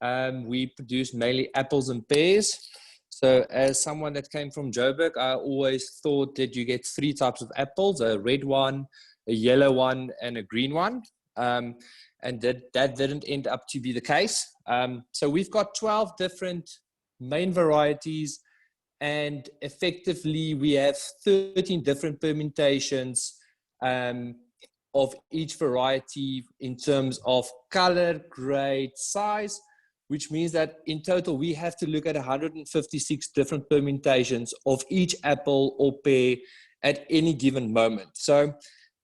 S3: We produce mainly apples and pears. So as someone that came from Joburg, I always thought that you get 3 types of apples: a red one, a yellow one, and a green one. And that didn't end up to be the case. So we've got 12 different main varieties, and effectively we have 13 different permutations of each variety in terms of color, grade, size, which means that in total we have to look at 156 different permutations of each apple or pear at any given moment. So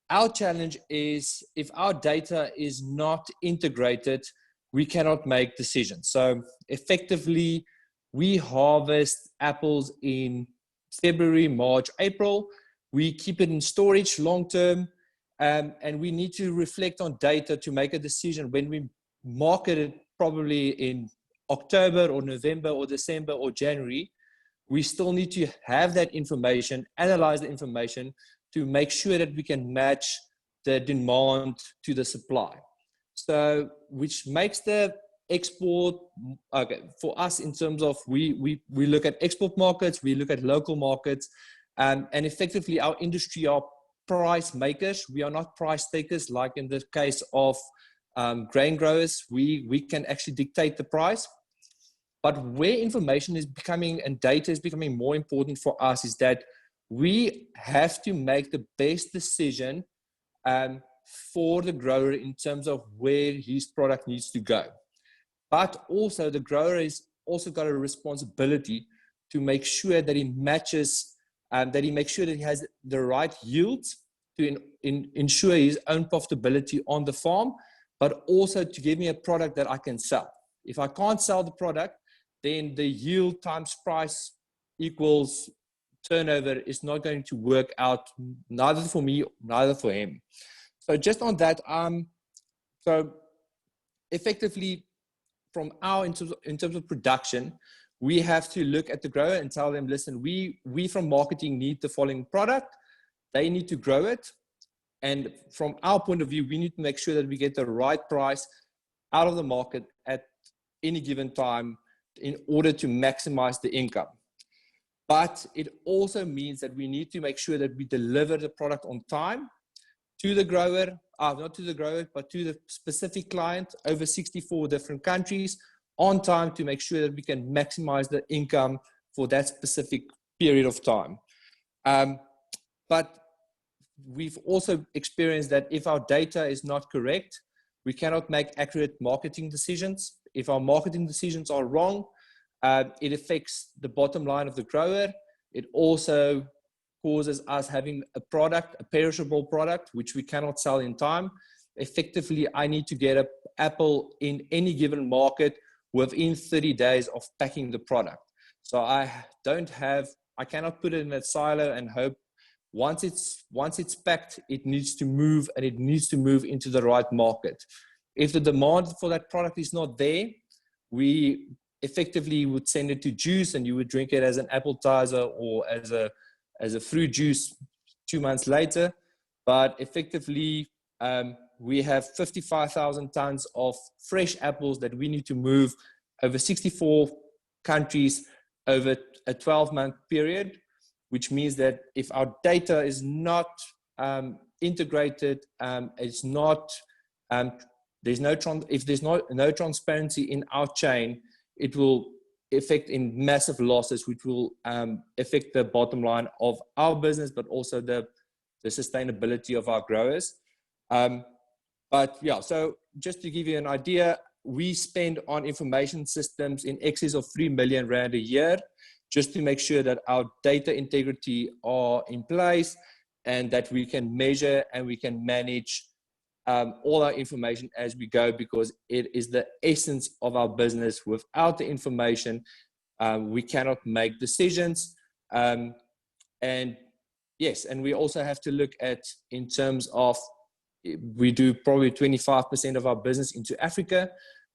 S3: our challenge is, if our data is not integrated, we cannot make decisions. So effectively, we harvest apples in February, March, April. We keep it in storage long term, and we need to reflect on data to make a decision when we market it, probably in October or November or December or January. We still need to have that information, analyze the information to make sure that we can match the demand to the supply. So, which makes the export, for us in terms of we look at export markets, we look at local markets, and effectively our industry are price makers. We are not price takers like in the case of grain growers. We can actually dictate the price. But where information is becoming and data is becoming more important for us is that we have to make the best decision for the grower in terms of where his product needs to go. But also the grower has also got a responsibility to make sure that he matches, that he makes sure that he has the right yields to ensure his own profitability on the farm, but also to give me a product that I can sell. If I can't sell the product, then the yield times price equals turnover is not going to work out, neither for me, neither for him. So just on that, so effectively from in terms of production, we have to look at the grower and tell them, listen, we from marketing need the following product. They need to grow it. And from our point of view, we need to make sure that we get the right price out of the market at any given time in order to maximize the income. But it also means that we need to make sure that we deliver the product on time to the grower, not to the grower, but to the specific client over 64 different countries on time to make sure that we can maximize the income for that specific period of time. But we've also experienced that if our data is not correct, we cannot make accurate marketing decisions. If our marketing decisions are wrong, it affects the bottom line of the grower. It also causes us having a product, a perishable product, which we cannot sell in time. Effectively, I need to get an apple in any given market within 30 days of packing the product. So I cannot put it in a silo and hope once it's packed, it needs to move, and it needs to move into the right market. If the demand for that product is not there, we effectively would send it to juice, and you would drink it as an appetizer or as a fruit juice 2 months later. But effectively, we have 55,000 tons of fresh apples that we need to move over 64 countries over a 12-month period, which means that if our data is not integrated, it's not, if there's no transparency in our chain, it will affect in massive losses, which will affect the bottom line of our business, but also the sustainability of our growers. But yeah, so just to give you an idea, we spend on information systems in excess of 3 million Rand a year, just to make sure that our data integrity are in place and that we can measure and we can manage all our information as we go, because it is the essence of our business. Without the information, we cannot make decisions. And yes, and we also have to look at, in terms of, we do probably 25% of our business into Africa.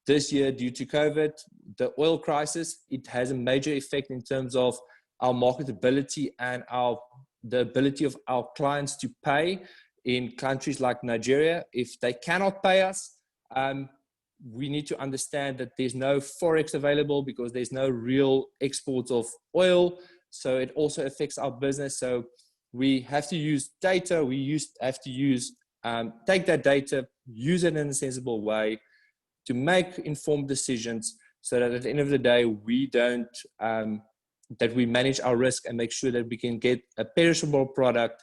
S3: This year, due to COVID, the oil crisis, it has a major effect in terms of our marketability and the ability of our clients to pay in countries like Nigeria. If they cannot pay us, we need to understand that there's no Forex available because there's no real exports of oil. So it also affects our business. So we have to use data. Have to use, take that data, use it in a sensible way, to make informed decisions, so that at the end of the day, we don't, that we manage our risk and make sure that we can get a perishable product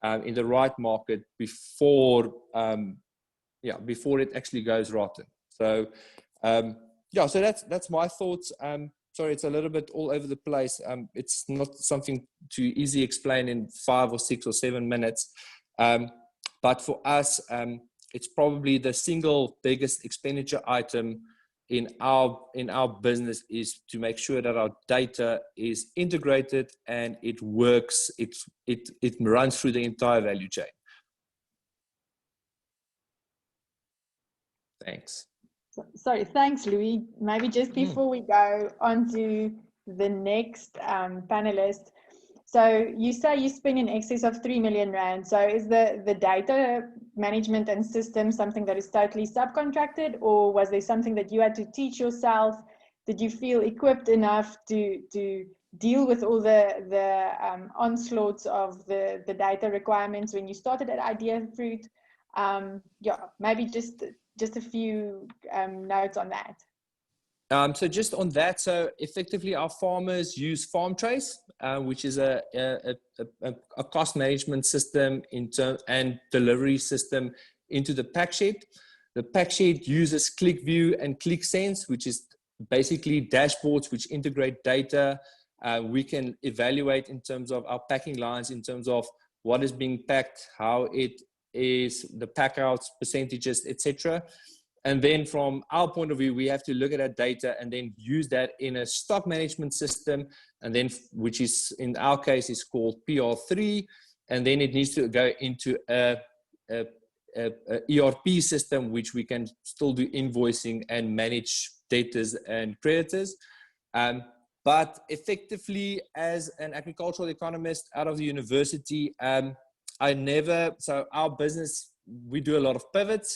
S3: in the right market before it actually goes rotten. So so that's my thoughts. Sorry, it's a little bit all over the place. It's not something to easily explain in 5 or 6 or 7 minutes. But for us, it's probably the single biggest expenditure item in our business, is to make sure that our data is integrated and it works. It runs through the entire value chain. Thanks.
S1: Sorry, thanks, Louis. Maybe just before we go on to the next panelist. So you say you spend in excess of 3 million Rand. So is the data management and system something that is totally subcontracted, or was there something that you had to teach yourself? Did you feel equipped enough to deal with all the onslaughts of the data requirements when you started at Idea Fruit? Maybe just a few notes on that.
S3: So just on that, so effectively our farmers use FarmTrace, which is a cost management system and delivery system into the pack sheet. The pack sheet uses ClickView and ClickSense, which is basically dashboards which integrate data. We can evaluate in terms of our packing lines, in terms of what is being packed, how it is, the pack outs, percentages, etc. And then from our point of view, we have to look at that data and then use that in a stock management system, and then, which is in our case is called PR3, and then it needs to go into a ERP system, which we can still do invoicing and manage debtors and creditors. But effectively, as an agricultural economist out of the university, so our business, we do a lot of pivots.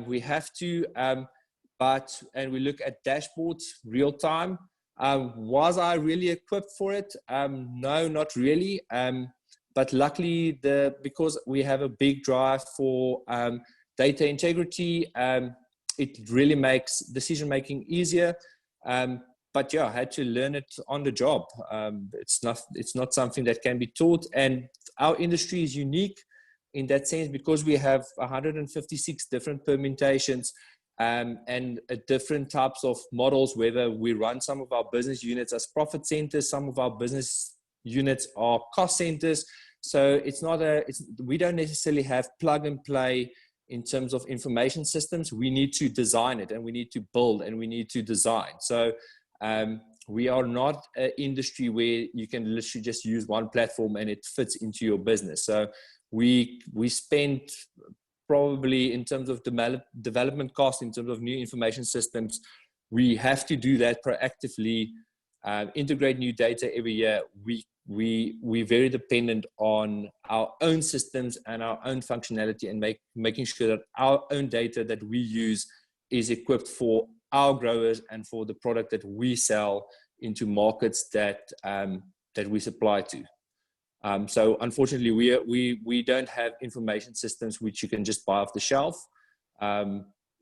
S3: We have to, and we look at dashboards real time. Was I really equipped for it? No, not really. But luckily, because we have a big drive for data integrity, it really makes decision making easier. But yeah, I had to learn it on the job. It's not something that can be taught, and our industry is unique in that sense because we have 156 different permutations and different types of models, whether we run some of our business units as profit centers, some of our business units are cost centers. So we don't necessarily have plug and play in terms of information systems. We need to design it, and we need to build, and we need to design. So we are not an industry where you can literally just use one platform and it fits into your business. So we spend probably, in terms of development costs, in terms of new information systems, we have to do that proactively, integrate new data every year. We're very dependent on our own systems and our own functionality, and making sure that our own data that we use is equipped for our growers and for the product that we sell into markets that we supply to. So unfortunately, we don't have information systems which you can just buy off the shelf.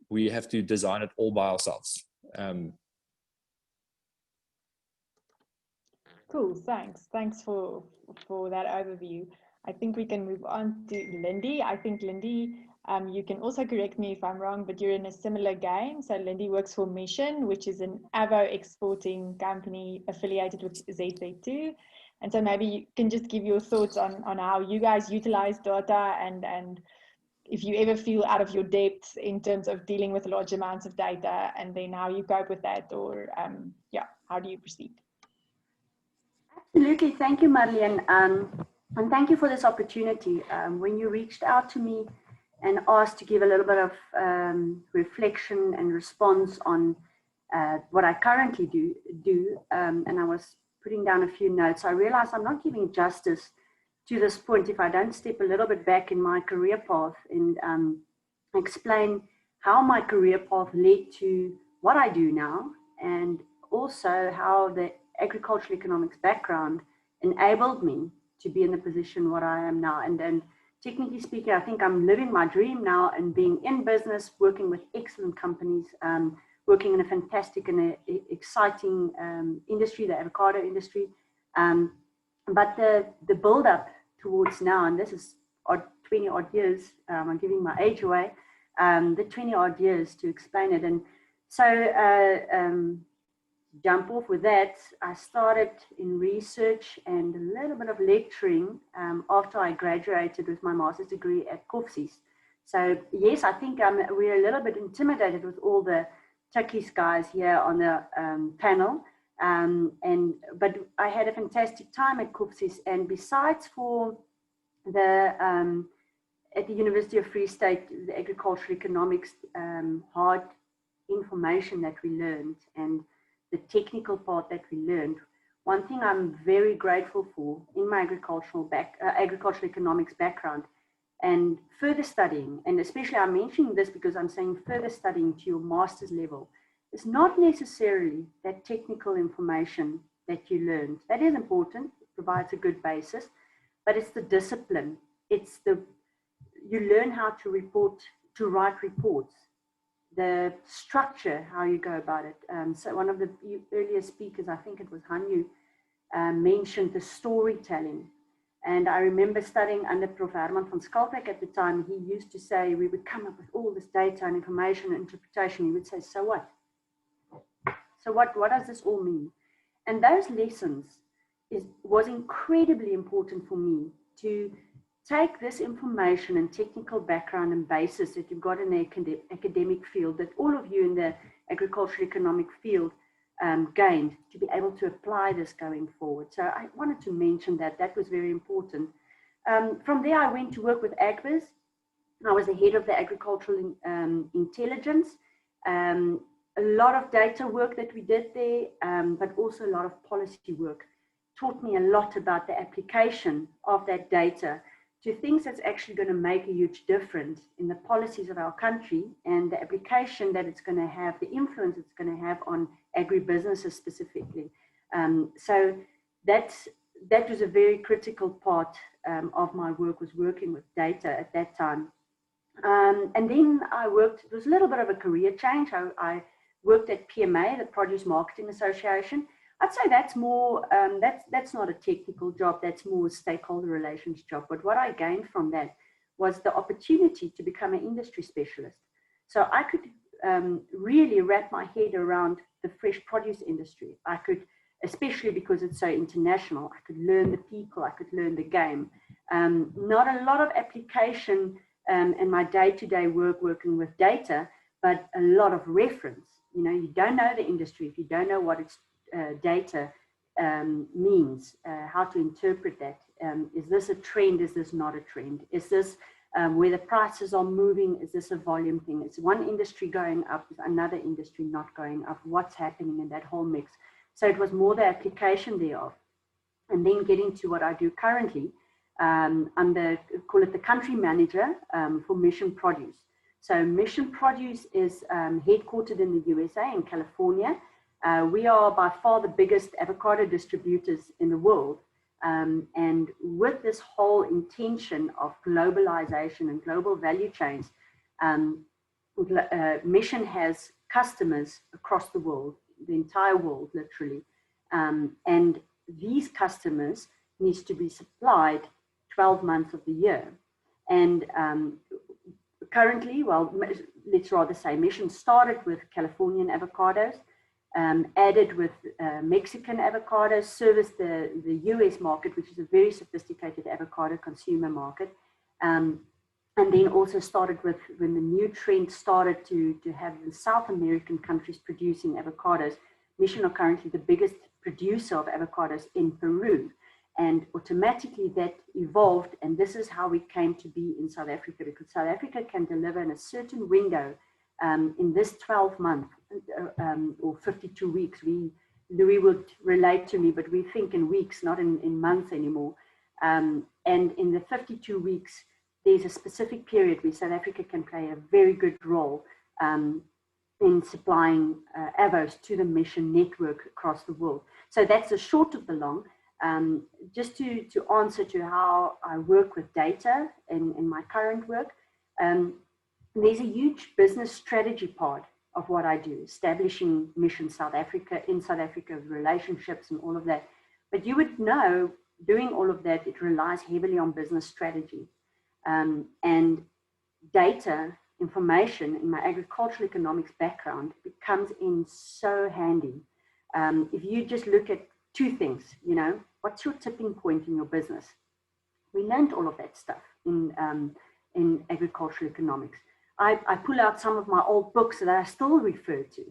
S3: We have to design it all by ourselves.
S1: Cool, thanks. Thanks for that overview. I think we can move on to Lindy. I think Lindy, you can also correct me if I'm wrong, but you're in a similar game. So Lindy works for Mission, which is an avo exporting company affiliated with ZZ2. And so maybe you can just give your thoughts on how you guys utilize data, and if you ever feel out of your depth in terms of dealing with large amounts of data, and then how you cope with that, or yeah, how do you proceed?
S5: Absolutely. Thank you, Marlene. And thank you for this opportunity. When you reached out to me and asked to give a little bit of reflection and response on what I currently do, and I was putting down a few notes, I realized I'm not giving justice to this point if I don't step a little bit back in my career path and explain how my career path led to what I do now, and also how the agricultural economics background enabled me to be in the position what I am now. And then, technically speaking, I think I'm living my dream now and being in business, working with excellent companies, working in a fantastic and exciting industry, the avocado industry. But the build up towards now, and this is 20 odd years, I'm giving my age away, the 20 odd years to explain it. And so jump off with that, I started in research and a little bit of lecturing after I graduated with my master's degree at Koffsies. So yes, I think we're a little bit intimidated with all the Turkish guys here on the panel. But I had a fantastic time at Koffsies, and besides for the at the University of Free State, the agricultural economics hard information that we learned and the technical part that we learned, one thing I'm very grateful for in my agricultural economics background and further studying, and especially I'm mentioning this because I'm saying further studying to your master's level, is not necessarily that technical information that you learned. That is important, it provides a good basis, but it's the discipline. You learn how to write reports, the structure, how you go about it. So one of the earlier speakers, I think it was Hanyu, mentioned the storytelling. And I remember studying under Prof. Herman van Skalkwyk at the time. He used to say, we would come up with all this data and information and interpretation. He would say, so what? So what does this all mean? And those lessons was incredibly important for me to take this information and technical background and basis that you've got in the academic field, that all of you in the agricultural economic field gained, to be able to apply this going forward. So I wanted to mention that was very important. From there, I went to work with AGBIS. I was the head of the agricultural intelligence. a lot of data work that we did there, but also a lot of policy work. Taught me a lot about the application of that data to things that's actually going to make a huge difference in the policies of our country and the application that it's going to have, the influence it's going to have on agribusinesses specifically. So that was a very critical part of my work, was working with data at that time. And then I worked, it was a little bit of a career change. I worked at PMA, the Produce Marketing Association. I'd say that's more, that's not a technical job, that's more a stakeholder relations job. But what I gained from that was the opportunity to become an industry specialist. So I could really wrap my head around the fresh produce industry. I could, especially because it's so international, I could learn the people, I could learn the game. Not a lot of application in my day-to-day work working with data, but a lot of reference. You know, you don't know the industry if you don't know what its data means, how to interpret that. Is this a trend? Is this not a trend? Is this where the prices are moving? Is this a volume thing? Is one industry going up? Is another industry not going up? What's happening in that whole mix? So it was more the application thereof. And then getting to what I do currently, I'm call it the country manager for Mission Produce. So Mission Produce is headquartered in the USA, in California. We are by far the biggest avocado distributors in the world. And with this whole intention of globalization and global value chains, Mission has customers across the world, the entire world, literally. And these customers needs to be supplied 12 months of the year. And currently, well, let's rather say Mission started with Californian avocados, added with Mexican avocados, serviced the US market, which is a very sophisticated avocado consumer market. And then also started with, when the new trend started to have the South American countries producing avocados, Mission are currently the biggest producer of avocados in Peru. And automatically that evolved, and this is how we came to be in South Africa, because South Africa can deliver in a certain window in this 12 month or 52 weeks. Louis would relate to me, but we think in weeks, not in months anymore. And in the 52 weeks, there's a specific period where South Africa can play a very good role in supplying avos to the Mission network across the world. So that's the short of the long. Just to answer to how I work with data in my current work, there's a huge business strategy part of what I do, establishing Mission South Africa, in South Africa, relationships and all of that. But you would know, doing all of that, it relies heavily on business strategy. And data, information in my agricultural economics background becomes in so handy. If you just look at two things, you know, what's your tipping point in your business? We learned all of that stuff in agricultural economics. I pull out some of my old books that I still refer to,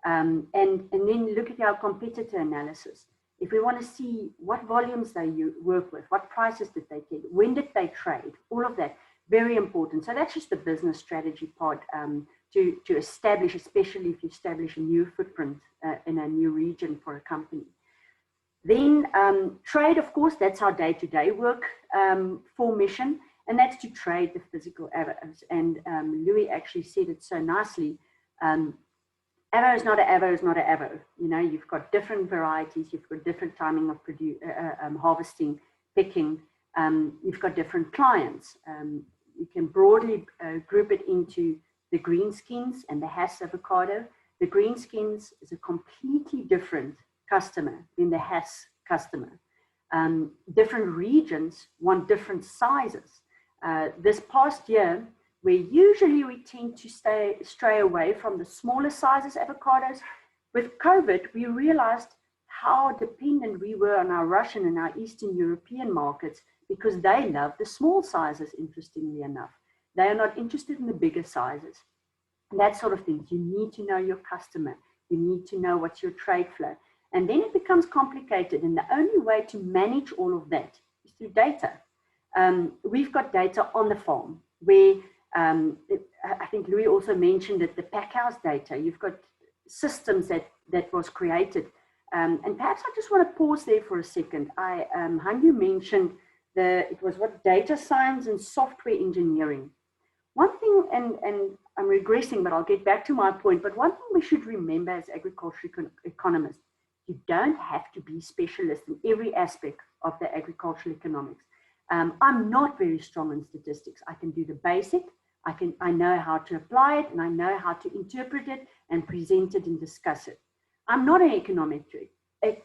S5: and then look at our competitor analysis. If we want to see what volumes they work with, what prices did they get, when did they trade, all of that, very important. So that's just the business strategy part to establish, especially if you establish a new footprint in a new region for a company. Then trade, of course, that's our day-to-day work for Mission, and that's to trade the physical avos. And Louis actually said it so nicely. Avo is not an avo is not an avo. You know, you've got different varieties, you've got different timing of harvesting, picking, you've got different clients. You can broadly group it into the green skins and the Hass avocado. The green skins is a completely different customer than the Hass customer. Different regions want different sizes. This past year, where usually we tend to stray away from the smaller sizes avocados, with COVID, we realized how dependent we were on our Russian and our Eastern European markets, because they love the small sizes, interestingly enough. They are not interested in the bigger sizes. That sort of thing. You need to know your customer. You need to know what's your trade flow. And then it becomes complicated. And the only way to manage all of that is through data. We've got data on the farm where I think Louis also mentioned it, the pack house data. You've got systems that was created. And perhaps I just want to pause there for a second. Hanyu mentioned it was what, data science and software engineering. One thing, and I'm regressing, but I'll get back to my point, but one thing we should remember as agricultural economists, you don't have to be specialist in every aspect of the agricultural economics. I'm not very strong in statistics. I can do the basic, I know how to apply it, and I know how to interpret it and present it and discuss it. I'm not an econometrist. If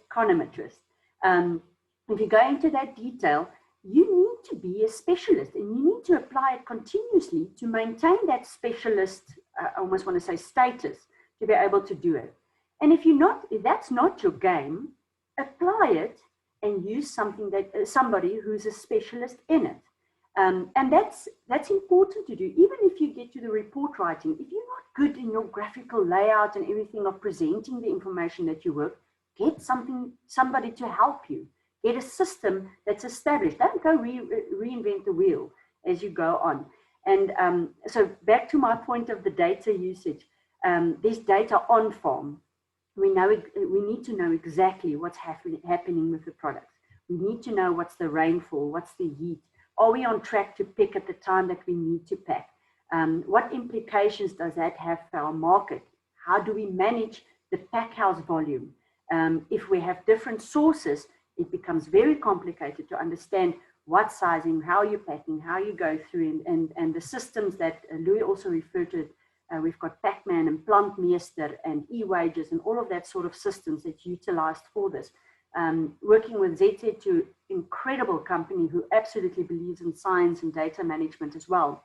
S5: you go into that detail, you need to be a specialist and you need to apply it continuously to maintain that specialist, I almost want to say status, to be able to do it. And if that's not your game, apply it and use somebody who's a specialist in it. And that's important to do. Even if you get to the report writing, if you're not good in your graphical layout and everything of presenting the information that you work, get somebody to help you. Get a system that's established. Don't go reinvent the wheel as you go on. And so back to my point of the data usage, there's data on farm. We need to know exactly what's happening with the products. We need to know what's the rainfall, what's the heat. Are we on track to pick at the time that we need to pack? What implications does that have for our market? How do we manage the pack house volume? If we have different sources, it becomes very complicated to understand what sizing, how you're packing, how you go through, and the systems that Louis also referred to. We've got Pacman and Plantmeester and e-wages and all of that sort of systems that's utilized for this. Working with ZZ2, incredible company who absolutely believes in science and data management as well.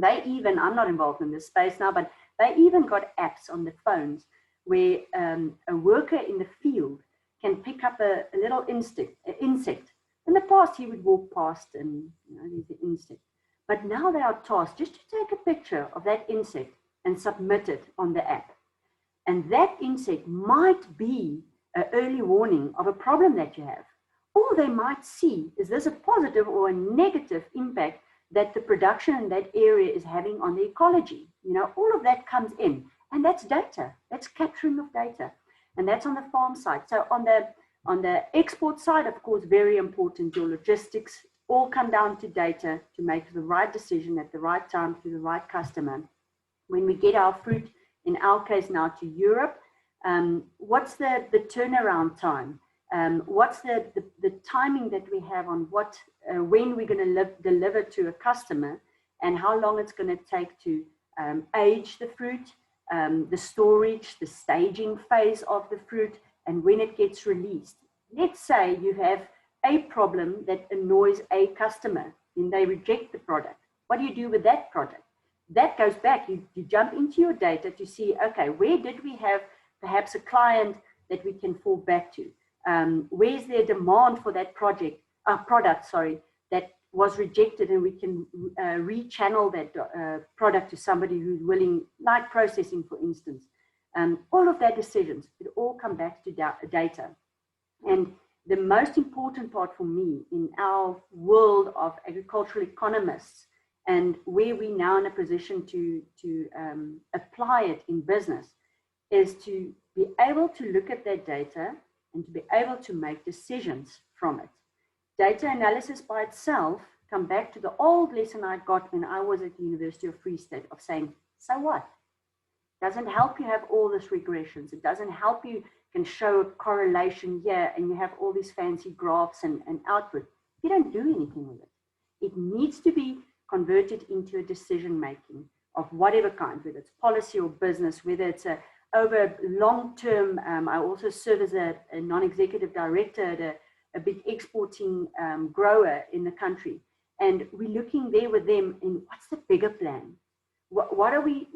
S5: I'm not involved in this space now, but they even got apps on the phones where a worker in the field can pick up a little insect. In the past, he would walk past and there's the insect. But now they are tasked just to take a picture of that insect and submit it on the app. And that insect might be an early warning of a problem that you have. Or they might see, is this a positive or a negative impact that the production in that area is having on the ecology? All of that comes in. And that's data. That's capturing of data. And that's on the farm side. So on the export side, of course, very important, your logistics all come down to data to make the right decision at the right time to the right customer. When we get our fruit, in our case now, to Europe, what's the turnaround time? What's the timing that we have on when we're going to deliver to a customer, and how long it's going to take to age the fruit, the storage, the staging phase of the fruit, and when it gets released. Let's say you have a problem that annoys a customer and they reject the product. What do you do with that product? That goes back, you jump into your data to see, okay, where did we have perhaps a client that we can fall back to? Where's their demand for that product, that was rejected, and we can rechannel that product to somebody who's willing, like processing, for instance. All of that decisions, it all come back to data. And the most important part for me in our world of agricultural economists, and where we now in a position to apply it in business, is to be able to look at that data and to be able to make decisions from it. Data analysis by itself, come back to the old lesson I got when I was at the University of Free State of saying, so what? Doesn't help you have all these regressions. It doesn't help you can show a correlation here and you have all these fancy graphs and output. You don't do anything with it. It needs to be converted into a decision making of whatever kind, whether it's policy or business, whether it's over long term. I also serve as a non-executive director at a big exporting grower in the country. And we're looking there with them in what's the bigger plan? Where are we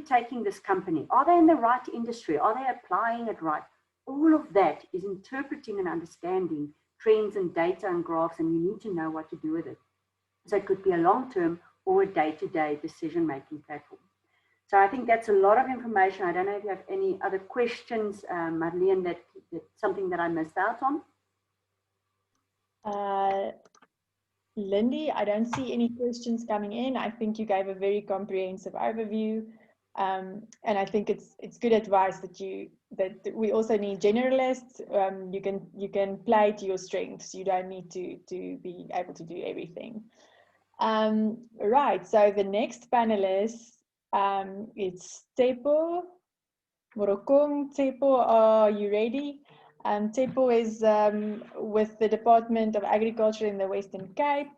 S5: taking this company? Are they in the right industry? Are they applying it right? All of that is interpreting and understanding trends and data and graphs, and you need to know what to do with it. So it could be a long-term or a day-to-day decision-making platform. So I think that's a lot of information. I don't know if you have any other questions, Madeleine, that's something that I missed out on.
S1: Lindy, I don't see any questions coming in. I think you gave a very comprehensive overview. And I think it's good advice that we also need generalists. You can play to your strengths. You don't need to be able to do everything. Right. So the next panelist, it's Tepo Morokong. Tepo, are you ready? Tepo is with the Department of Agriculture in the Western Cape.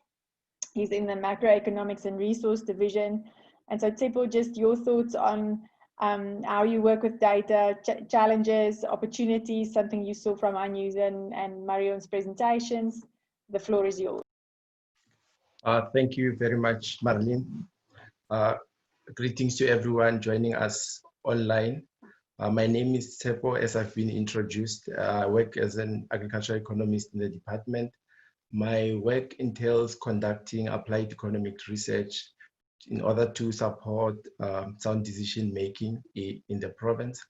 S1: He's in the Macroeconomics and Resource Division. And so Tepo, just your thoughts on how you work with data, challenges, opportunities, something you saw from our news and Marion's presentations. The floor is yours.
S7: Thank you very much, Marlene. Greetings to everyone joining us online. My name is Tepo, as I've been introduced. I work as an agricultural economist in the department. My work entails conducting applied economic research in order to support sound decision making in the province.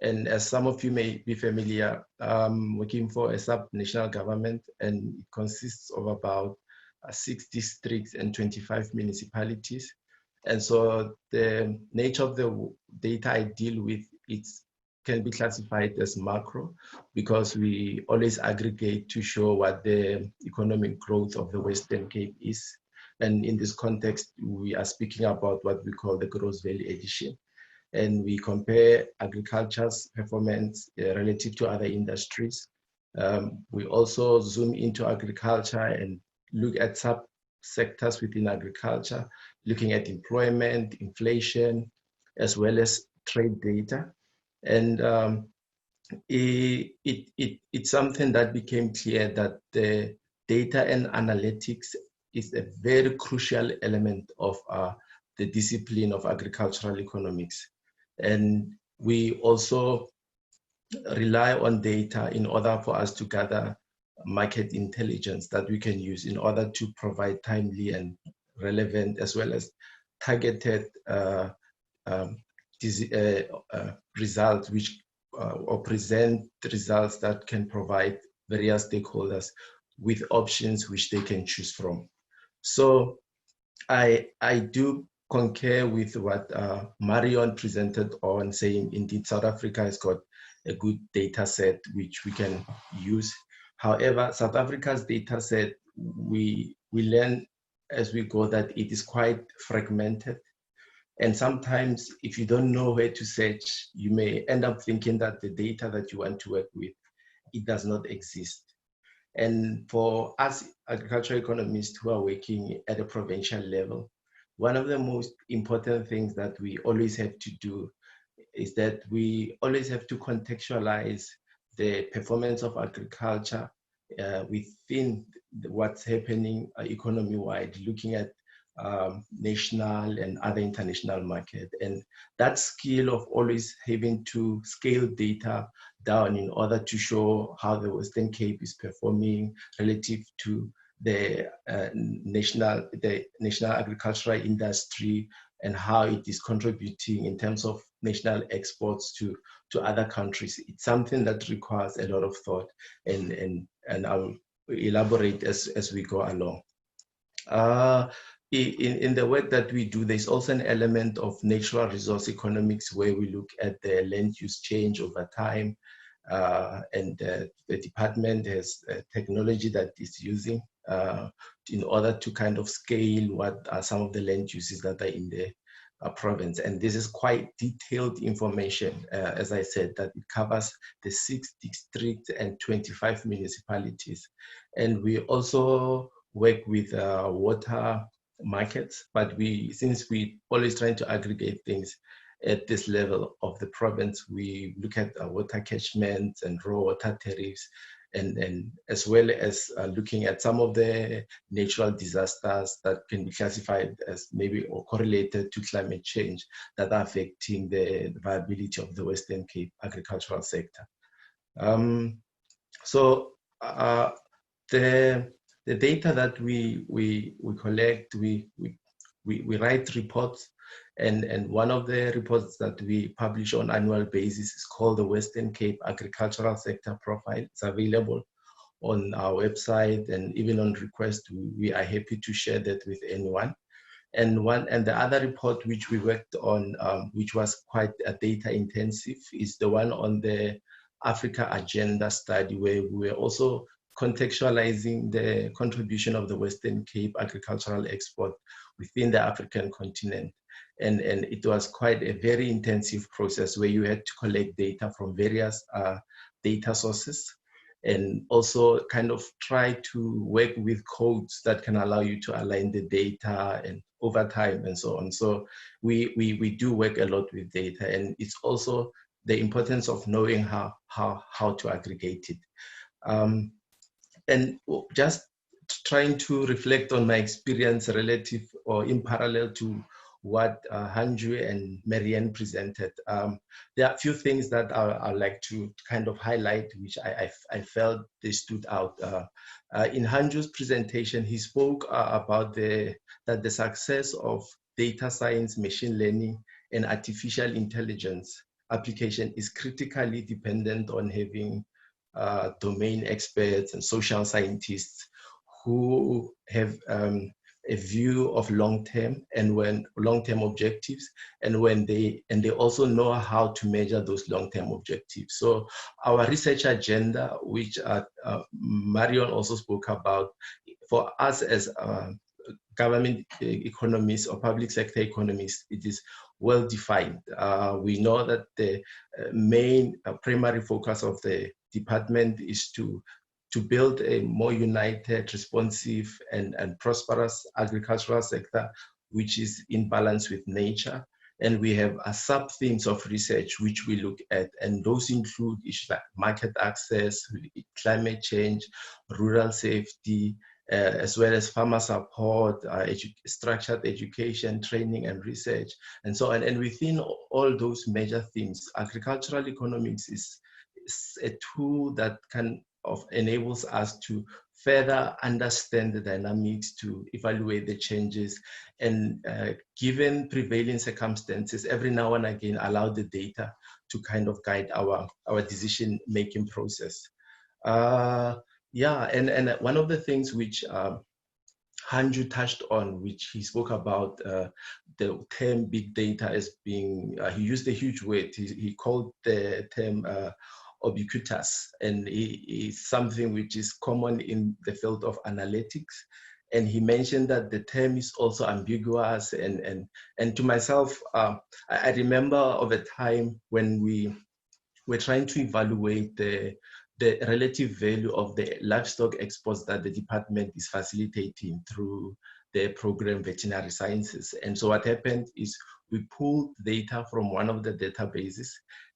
S7: And as some of you may be familiar, I'm working for a sub-national government, and it consists of about 6 districts and 25 municipalities. And so the nature of the data I deal with, can be classified as macro, because we always aggregate to show what the economic growth of the Western Cape is. And in this context, we are speaking about what we call the gross value addition. And we compare agriculture's performance relative to other industries. We also zoom into agriculture and look at sub-sectors within agriculture, looking at employment, inflation, as well as trade data. And it's something that became clear that the data and analytics is a very crucial element of the discipline of agricultural economics. And we also rely on data in order for us to gather market intelligence that we can use in order to provide timely and relevant, as well as targeted results, which or present results that can provide various stakeholders with options which they can choose from. So I do concur with what Marion presented on, saying indeed South Africa has got a good data set which we can use. However, South Africa's data set, we learn as we go that it is quite fragmented. And sometimes if you don't know where to search, you may end up thinking that the data that you want to work with, it does not exist. And for us agricultural economists who are working at a provincial level, one of the most important things that we always have to do is that we always have to contextualize the performance of agriculture within what's happening economy-wide, looking at national and other international market. And that skill of always having to scale data down in order to show how the Western Cape is performing relative to the national agricultural industry, and how it is contributing in terms of national exports to other countries. It's something that requires a lot of thought, and I'll elaborate as we go along. In the work that we do, there's also an element of natural resource economics, where we look at the land use change over time, and the department has technology that is using in order to kind of scale what are some of the land uses that are in the province. And this is quite detailed information, as I said, that it covers the 6 districts and 25 municipalities. And we also work with water markets, but since we always trying to aggregate things at this level of the province, we look at water catchments and raw water tariffs, and as well as looking at some of the natural disasters that can be classified as maybe or correlated to climate change that are affecting the viability of the Western Cape agricultural sector. So the data that we collect, we write reports, and one of the reports that we publish on annual basis is called the Western Cape Agricultural Sector Profile. It's available on our website, and even on request, we are happy to share that with anyone. And the other report which we worked on, which was quite data intensive, is the one on the Africa Agenda study, where we were also contextualizing the contribution of the Western Cape agricultural export within the African continent. And it was quite a very intensive process where you had to collect data from various data sources, and also kind of try to work with codes that can allow you to align the data and over time and so on. So we do work a lot with data, and it's also the importance of knowing how to aggregate it. And just trying to reflect on my experience relative or in parallel to what Hanju and Marianne presented. There are a few things that I'd like to kind of highlight, which I felt they stood out. In Hanju's presentation, he spoke about that the success of data science, machine learning, and artificial intelligence application is critically dependent on having domain experts and social scientists who have a view of long-term objectives, and they also know how to measure those long-term objectives. So our research agenda, which Marion also spoke about, for us as government economists or public sector economists, it is well defined. We know that the main primary focus of the department is to build a more united, responsive, and prosperous agricultural sector, which is in balance with nature. And we have sub-themes of research which we look at, and those include issues like market access, climate change, rural safety, as well as farmer support, structured education, training and research, and so on. And within all those major themes, agricultural economics is a tool that enables us to further understand the dynamics, to evaluate the changes, and given prevailing circumstances, every now and again allow the data to kind of guide our decision-making process. Yeah, and one of the things which Hanju touched on, which he spoke about, the term big data as being, he used a huge word, he called the term ubiquitous, and it's something which is common in the field of analytics. And he mentioned that the term is also ambiguous, and to myself, I remember of a time when we were trying to evaluate the relative value of the livestock exports that the department is facilitating through the program Veterinary Sciences. And so what happened is we pulled data from one of the databases,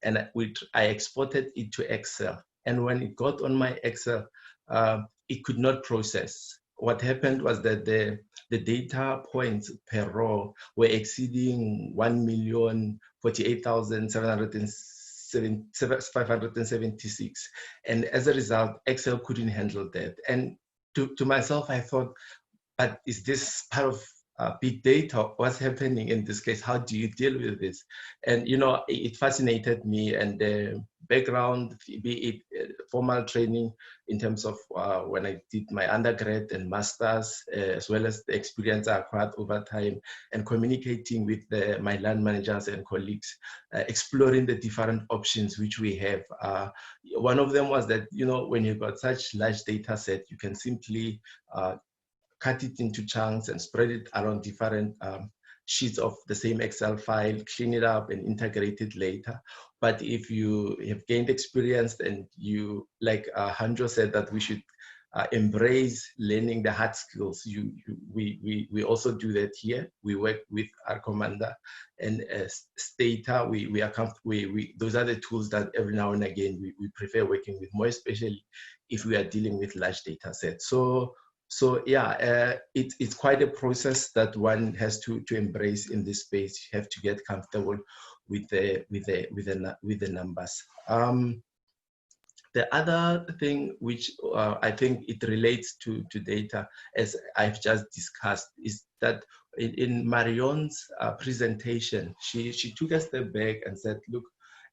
S7: and I exported it to Excel. And when it got on my Excel, it could not process. What happened was that the data points per row were exceeding 1,048,576. And as a result, Excel couldn't handle that. And to myself, I thought, but is this part of big data? What's happening in this case? How do you deal with this? And it fascinated me, and the background, be it formal training in terms of when I did my undergrad and masters, as well as the experience I acquired over time, and communicating with my land managers and colleagues, exploring the different options which we have. One of them was that, when you've got such large data set, you can simply cut it into chunks and spread it around different sheets of the same Excel file, clean it up and integrate it later. But if you have gained experience, and you, like Hanjo said, that we should embrace learning the hard skills, we also do that here. We work with our commander, and Stata, those are the tools that every now and again we prefer working with, more especially if we are dealing with large data sets. So yeah, it's quite a process that one has to embrace in this space. You have to get comfortable with the numbers. The other thing which I think it relates to data, as I've just discussed, is that in Marion's presentation, she took a step back and said, look,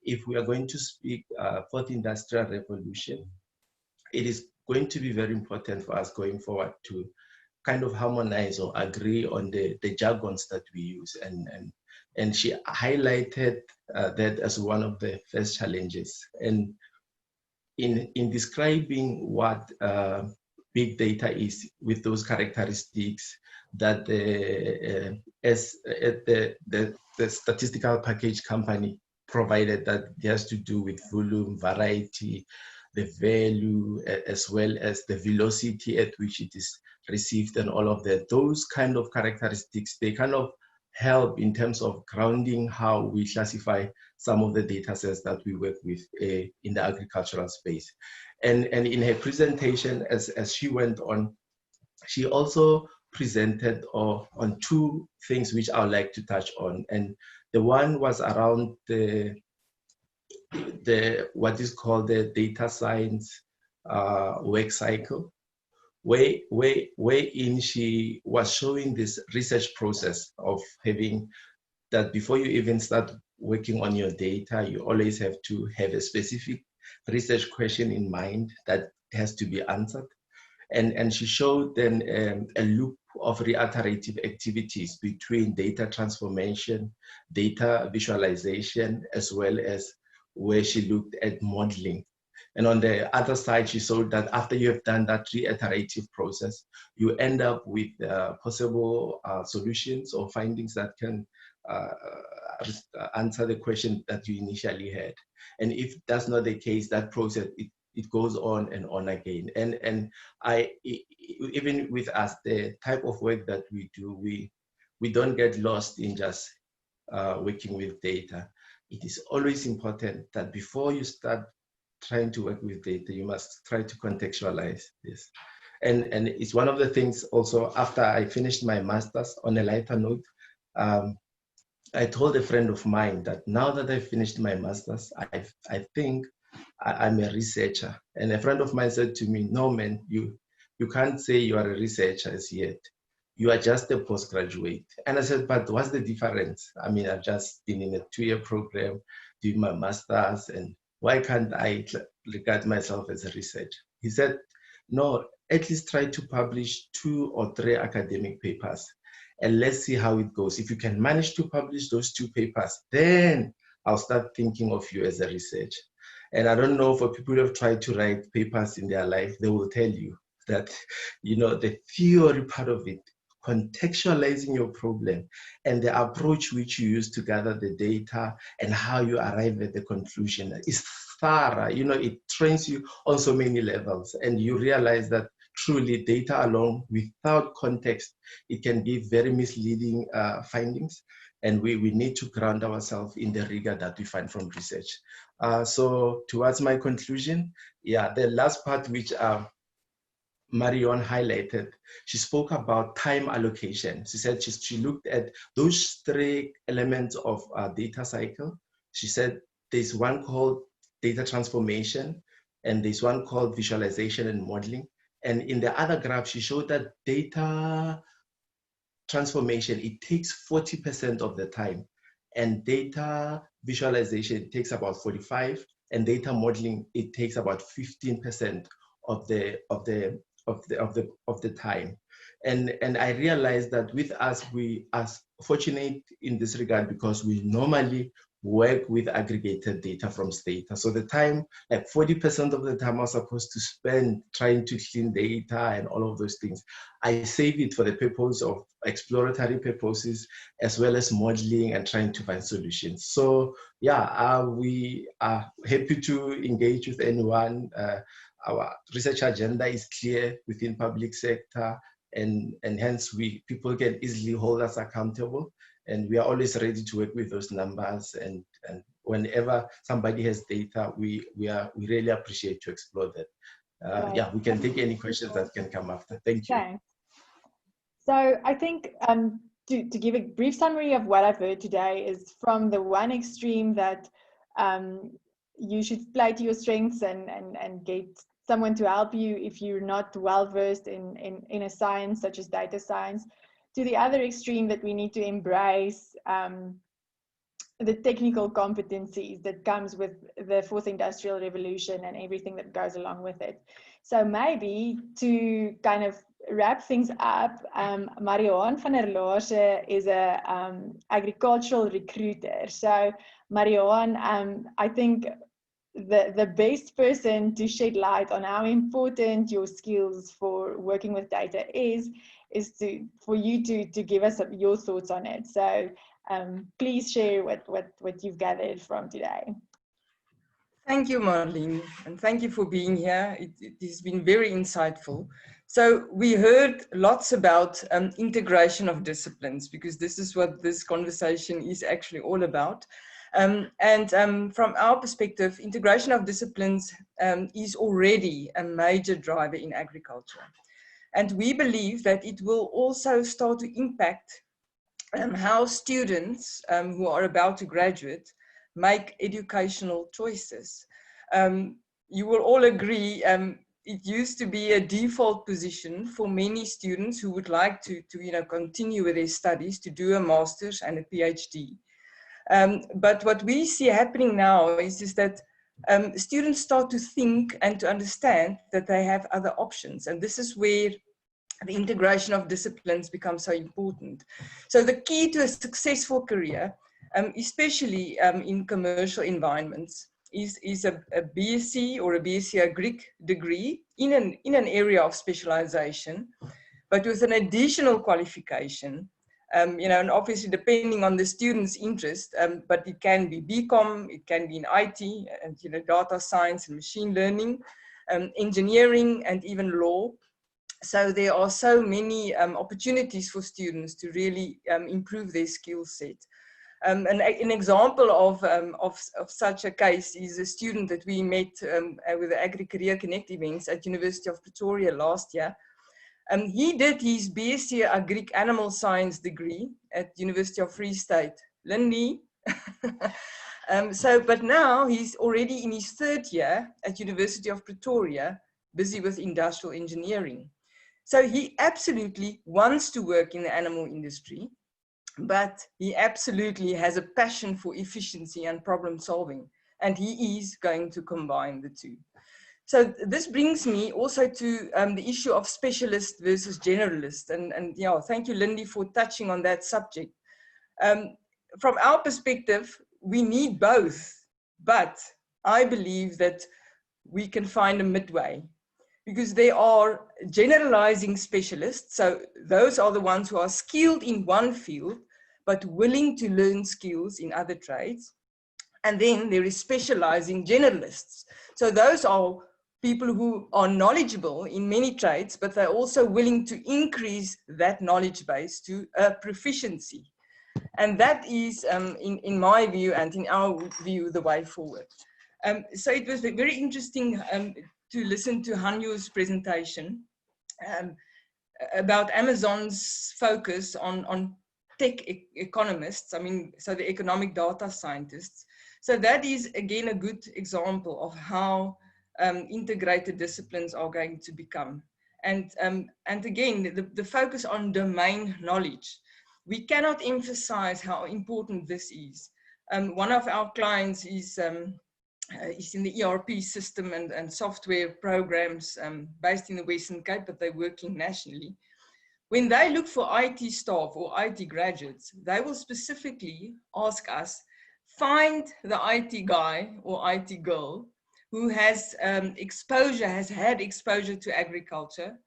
S7: if we are going to speak fourth industrial revolution, it is going to be very important for us going forward to kind of harmonize or agree on the jargons that we use. And she highlighted that as one of the first challenges. And in describing what big data is with those characteristics that the statistical package company provided, that it has to do with volume, variety, the value, as well as the velocity at which it is received, and all of that. Those kind of characteristics, they kind of help in terms of grounding how we classify some of the data sets that we work with in the agricultural space. And in her presentation, as she went on, she also presented on two things which I would like to touch on. And the one was around the what is called the data science work cycle, wherein she was showing this research process of having that before you even start working on your data, you always have to have a specific research question in mind that has to be answered. And she showed then a loop of reiterative activities between data transformation, data visualization, as well as where she looked at modeling. And on the other side, she showed that after you have done that reiterative process, you end up with possible solutions or findings that can answer the question that you initially had. And if that's not the case, that process, it goes on and on again. And even with us, the type of work that we do, we don't get lost in just working with data. It is always important that before you start trying to work with data, you must try to contextualize this. And it's one of the things also, after I finished my master's, on a lighter note, I told a friend of mine that now that I finished my master's, I think I'm a researcher. And a friend of mine said to me, no, man, you can't say you are a researcher as yet. You are just a postgraduate. And I said, but what's the difference? I mean, I've just been in a 2-year program doing my master's, and why can't I regard myself as a researcher? He said, no, at least try to publish 2 or 3 academic papers, and let's see how it goes. If you can manage to publish those 2 papers, then I'll start thinking of you as a researcher. And I don't know, for people who have tried to write papers in their life, they will tell you that, you know, the theory part of it, contextualizing your problem and the approach which you use to gather the data and how you arrive at the conclusion is thorough. You know, it trains you on so many levels, and you realize that truly data alone without context, it can give very misleading findings. And we need to ground ourselves in the rigor that we find from research. So towards my conclusion, yeah, the last part which Marion highlighted, she spoke about time allocation. She said she looked at those 3 elements of data cycle. She said there's one called data transformation, and there's one called visualization and modeling. And in the other graph, she showed that data transformation, it takes 40% of the time, and data visualization takes about 45%, and data modeling, it takes about 15% of the time. And I realized that with us, we are fortunate in this regard because we normally work with aggregated data from data. So the time, like 40% of the time I was supposed to spend trying to clean data and all of those things, I save it for the purpose of exploratory purposes, as well as modeling and trying to find solutions. So yeah, we are happy to engage with anyone. Our research agenda is clear within public sector, and hence people can easily hold us accountable. And we are always ready to work with those numbers. And whenever somebody has data, we really appreciate to explore that.
S1: Right.
S7: Yeah, we can take any questions that can come after. Thank you.
S1: Thanks. So I think to give a brief summary of what I've heard today is from the one extreme that you should play to your strengths and get someone to help you if you're not well versed in a science such as data science, to the other extreme that we need to embrace the technical competencies that comes with the 4th industrial revolution and everything that goes along with it. So maybe to kind of wrap things up, Marianne van der Laarse is a agricultural recruiter. So Marianne, I think the best person to shed light on how important your skills for working with data is for you to give us your thoughts on it. So please share what you've gathered from today.
S8: Thank you, Marlene, and thank you for being here. It has been very insightful. So we heard lots about integration of disciplines, because this is what this conversation is actually all about. From our perspective, integration of disciplines is already a major driver in agriculture. And we believe that it will also start to impact how students who are about to graduate make educational choices. You will all agree it used to be a default position for many students who would like to continue with their studies, to do a master's and a PhD. But what we see happening now is that students start to think and to understand that they have other options. And this is where the integration of disciplines becomes so important. So the key to a successful career, especially in commercial environments, is a BSc or a BSc Agric degree in an area of specialization, but with an additional qualification, and obviously depending on the student's interest, but it can be BCom, it can be in IT, and data science and machine learning, engineering, and even law. So there are so many opportunities for students to really improve their skill set. An example of such a case is a student that we met with the Agri Career Connect events at University of Pretoria last year. He did his BSc Agric Animal Science degree at University of Free State. Lindy. But now he's already in his third year at University of Pretoria, busy with industrial engineering. So he absolutely wants to work in the animal industry, but he absolutely has a passion for efficiency and problem solving, and he is going to combine the two. So this brings me also to the issue of specialist versus generalist. And yeah, thank you, Lindy, for touching on that subject. From our perspective, we need both, but I believe that we can find a midway, because they are generalizing specialists. So those are the ones who are skilled in one field, but willing to learn skills in other trades. And then there is specializing generalists. So those are people who are knowledgeable in many trades, but they're also willing to increase that knowledge base to a proficiency. And that is, in my view and in our view, the way forward. So it was very interesting to listen to Hanyo's presentation about Amazon's focus on tech economists, so the economic data scientists. So that is, again, a good example of how integrated disciplines are going to become. And again, the focus on domain knowledge. We cannot emphasize how important this is. One of our clients is in the ERP system and software programs based in the Western Cape, but they're working nationally. When they look for IT staff or IT graduates, they will specifically ask us, find the IT guy or IT girl who has had exposure to agriculture,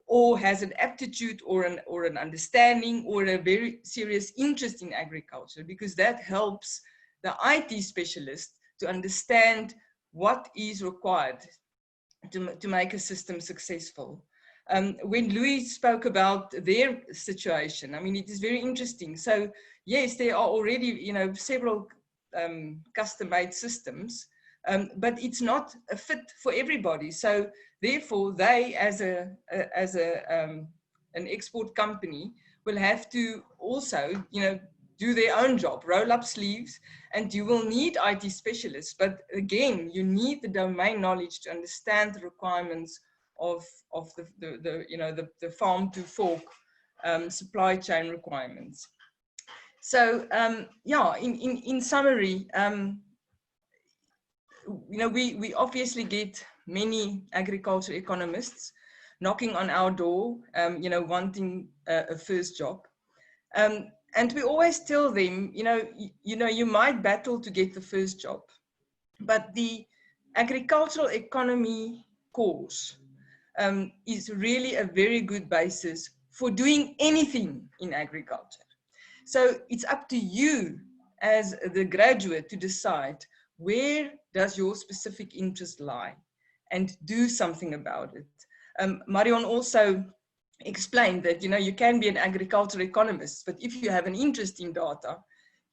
S8: or has an aptitude or an understanding or a very serious interest in agriculture, because that helps the IT specialist to understand what is required to make a system successful. When Louis spoke about their situation, it is very interesting. So yes, there are already several custom-made systems, but it's not a fit for everybody. So therefore, they as an export company will have to also do their own job, roll up sleeves, and you will need IT specialists. But again, you need the domain knowledge to understand the requirements of the farm to fork supply chain requirements. So yeah, in summary, we obviously get many agriculture economists, knocking on our door, you know, wanting a first job. And we always tell them, you know, you might battle to get the first job, but the agricultural economy course is really a very good basis for doing anything in agriculture. So it's up to you as the graduate to decide where does your specific interest lie and do something about it. Marion also explained that, you know, you can be an agricultural economist, but if you have an interest in data,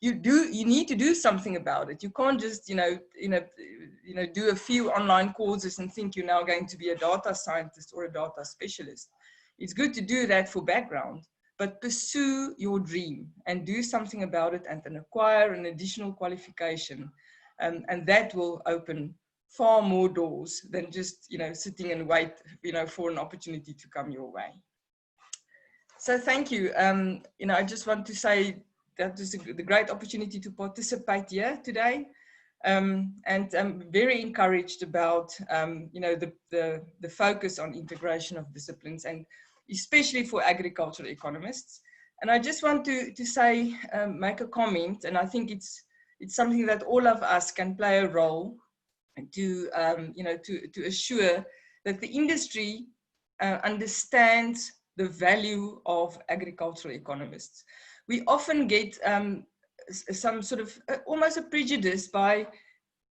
S8: you need to do something about it. You can't just, you know, do a few online courses and think you're now going to be a data scientist or a data specialist. It's good to do that for background, but pursue your dream and do something about it and then acquire an additional qualification. And that will open far more doors than just, you know, sitting and wait, you know, for an opportunity to come your way. So thank you. You know, I just want to say that is the great opportunity to participate here today. And I'm very encouraged about, you know, the focus on integration of disciplines, and especially for agricultural economists. And I just want to say, make a comment, and I think it's something that all of us can play a role to, you know, to assure that the industry understands the value of agricultural economists. We often get some sort of almost a prejudice by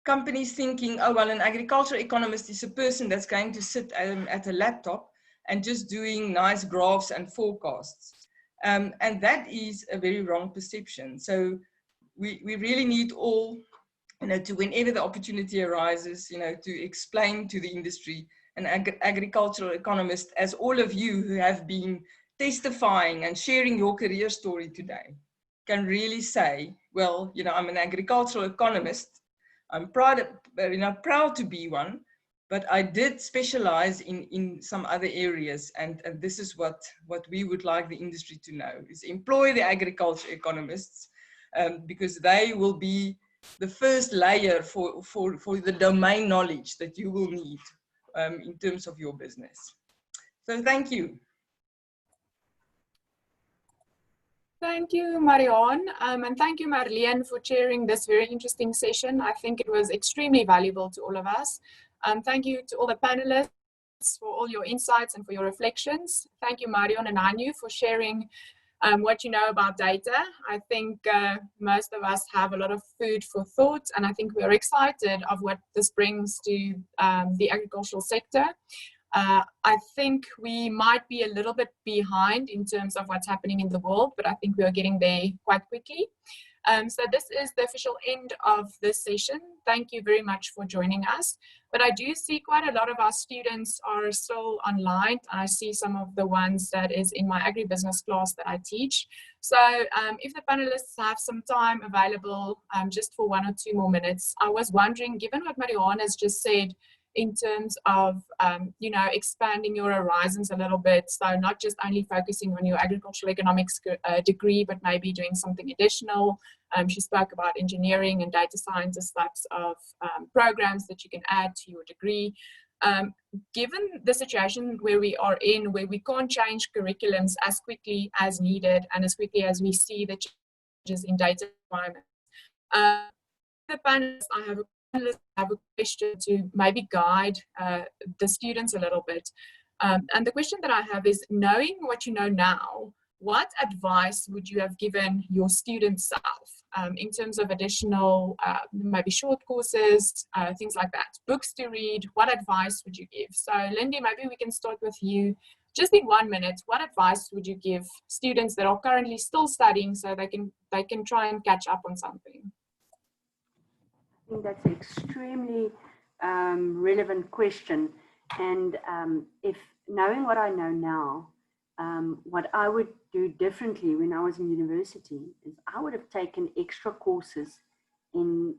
S8: companies thinking, oh, well, an agricultural economist is a person that's going to sit at a laptop and just doing nice graphs and forecasts. And that is a very wrong perception. So we really need all, you know, to whenever the opportunity arises, you know, to explain to the industry, an agricultural economist, as all of you who have been testifying and sharing your career story today, can really say, well, you know, I'm an agricultural economist. I'm proud, you know, proud to be one, but I did specialize in some other areas. And this is what we would like the industry to know, is employ the agriculture economists, because they will be the first layer for the domain knowledge that you will need in terms of your business. So thank you.
S9: Thank you, Marion, and thank you, Marlene, for chairing this very interesting session. I think it was extremely valuable to all of us. Thank you to all the panelists for all your insights and for your reflections. Thank you, Marion and Anu, for sharing what you know about data. I think most of us have a lot of food for thought, and I think we're excited of what this brings to the agricultural sector. I think we might be a little bit behind in terms of what's happening in the world, but I think we are getting there quite quickly. So this is the official end of this session. Thank you very much for joining us. But I do see quite a lot of our students are still online. I see some of the ones that is in my agribusiness class that I teach. So if the panelists have some time available just for 1 or 2 more minutes, I was wondering, given what Marion has just said, in terms of, you know, expanding your horizons a little bit. So not just only focusing on your agricultural economics degree, but maybe doing something additional. She spoke about engineering and data scientist types of programs that you can add to your degree. Given the situation where we are in, where we can't change curriculums as quickly as needed and as quickly as we see the changes in data requirements, the panelists, I have a question to maybe guide the students a little bit. And the question that I have is, knowing what you know now, what advice would you have given your student self in terms of additional, maybe short courses, things like that, books to read? What advice would you give? So Lindy, maybe we can start with you. Just in 1 minute, what advice would you give students that are currently still studying so they can try and catch up on something?
S5: I think that's an extremely relevant question. And if knowing what I know now, what I would do differently when I was in university is I would have taken extra courses in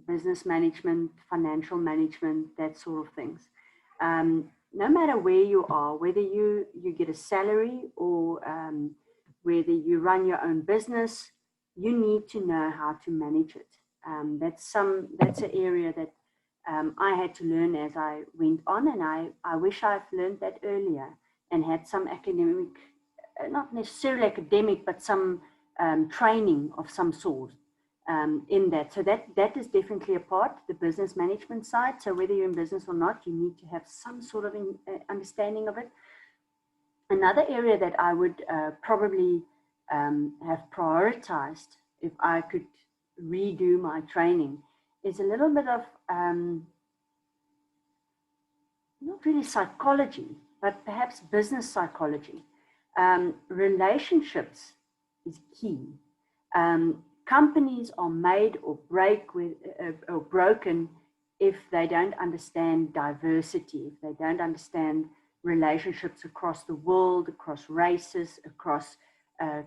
S5: business management, financial management, that sort of things. No matter where you are, whether you get a salary or whether you run your own business, you need to know how to manage it. That's an area that I had to learn as I went on, and I wish I've learned that earlier and had some academic, not necessarily academic, but some training of some sort in that. So that is definitely a part, the business management side. So whether you're in business or not, you need to have some sort of understanding of it. Another area that I would probably have prioritized if I could redo my training is a little bit of not really psychology, but perhaps business psychology. Relationships is key. Companies are made or broken if they don't understand diversity, if they don't understand relationships across the world, across races, across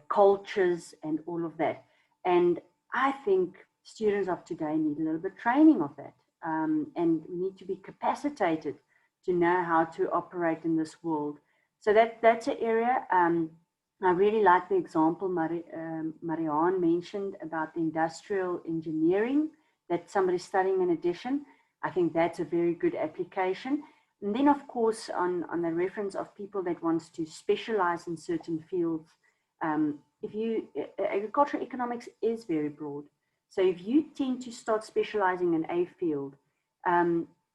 S5: cultures, and all of that. And I think students of today need a little bit of training of that, and need to be capacitated to know how to operate in this world. So that's an area. I really like the example Marianne mentioned about the industrial engineering that somebody's studying in addition. I think that's a very good application. And then, of course, on the reference of people that wants to specialize in certain fields, agricultural economics is very broad. So if you tend to start specializing in a field,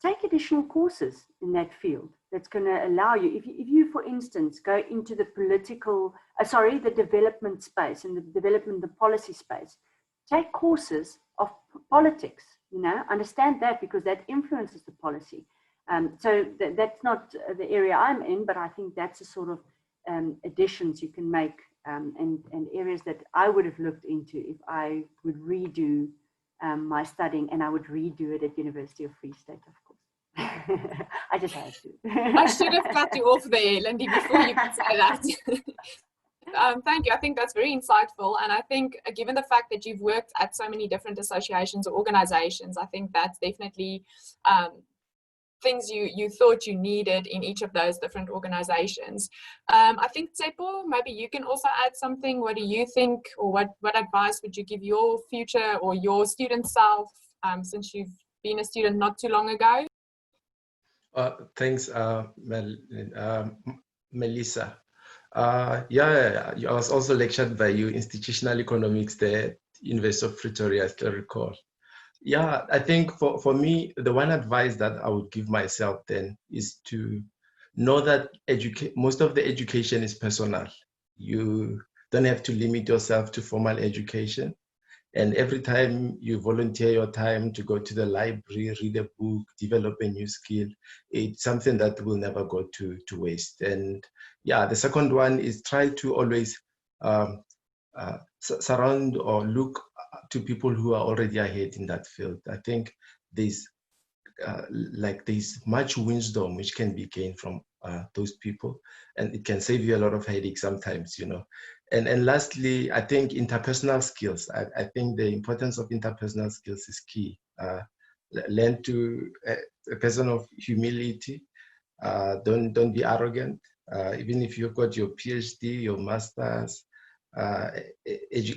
S5: take additional courses in that field. That's going to allow you, if you, for instance, go into the the development space and the policy space, take courses of politics, understand that, because that influences the policy. So that's not the area I'm in, but I think that's the sort of additions you can make, and areas that I would have looked into if I would redo my studying, and I would redo it at University of Free State, of course. I just had to.
S9: I should have cut you off there, Lindy, before you could say that. Thank you. I think that's very insightful. And I think given the fact that you've worked at so many different associations or organizations, I think that's definitely things you thought you needed in each of those different organizations. I think, Tsepo, maybe you can also add something. What do you think, or what advice would you give your future or your student self, since you've been a student not too long ago?
S7: Thanks, Melissa. I was also lectured by you, institutional economics there at University of Pretoria, I still recall. Yeah, I think for me, the one advice that I would give myself then is to know that most of the education is personal. You don't have to limit yourself to formal education. And every time you volunteer your time to go to the library, read a book, develop a new skill, it's something that will never go to waste. And yeah, the second one is try to always surround or look to people who are already ahead in that field. I think there's much wisdom which can be gained from those people, and it can save you a lot of headaches sometimes, And lastly, I think interpersonal skills. I think the importance of interpersonal skills is key. Learn to a person of humility. Don't be arrogant. Even if you've got your PhD, your master's,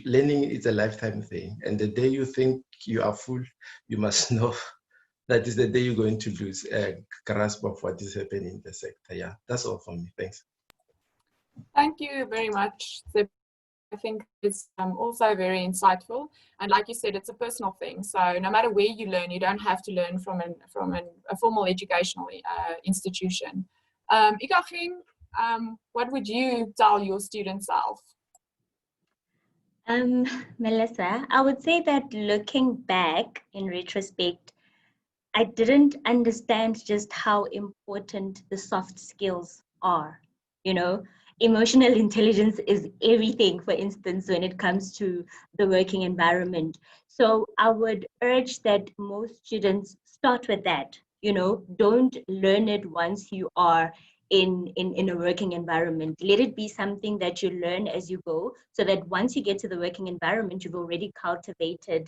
S7: learning is a lifetime thing. And the day you think you are full, you must know that is the day you're going to lose a grasp of what is happening in the sector. Yeah, that's all from me. Thanks.
S9: Thank you very much. I think it's also very insightful. And like you said, it's a personal thing. So no matter where you learn, you don't have to learn from a formal educational institution. Ikaching, what would you tell your student self?
S6: Melissa, I would say that looking back in retrospect, I didn't understand just how important the soft skills are. Emotional intelligence is everything, for instance, when it comes to the working environment. So I would urge that most students start with that. Don't learn it once you are in a working environment. Let it be something that you learn as you go, so that once you get to the working environment, you've already cultivated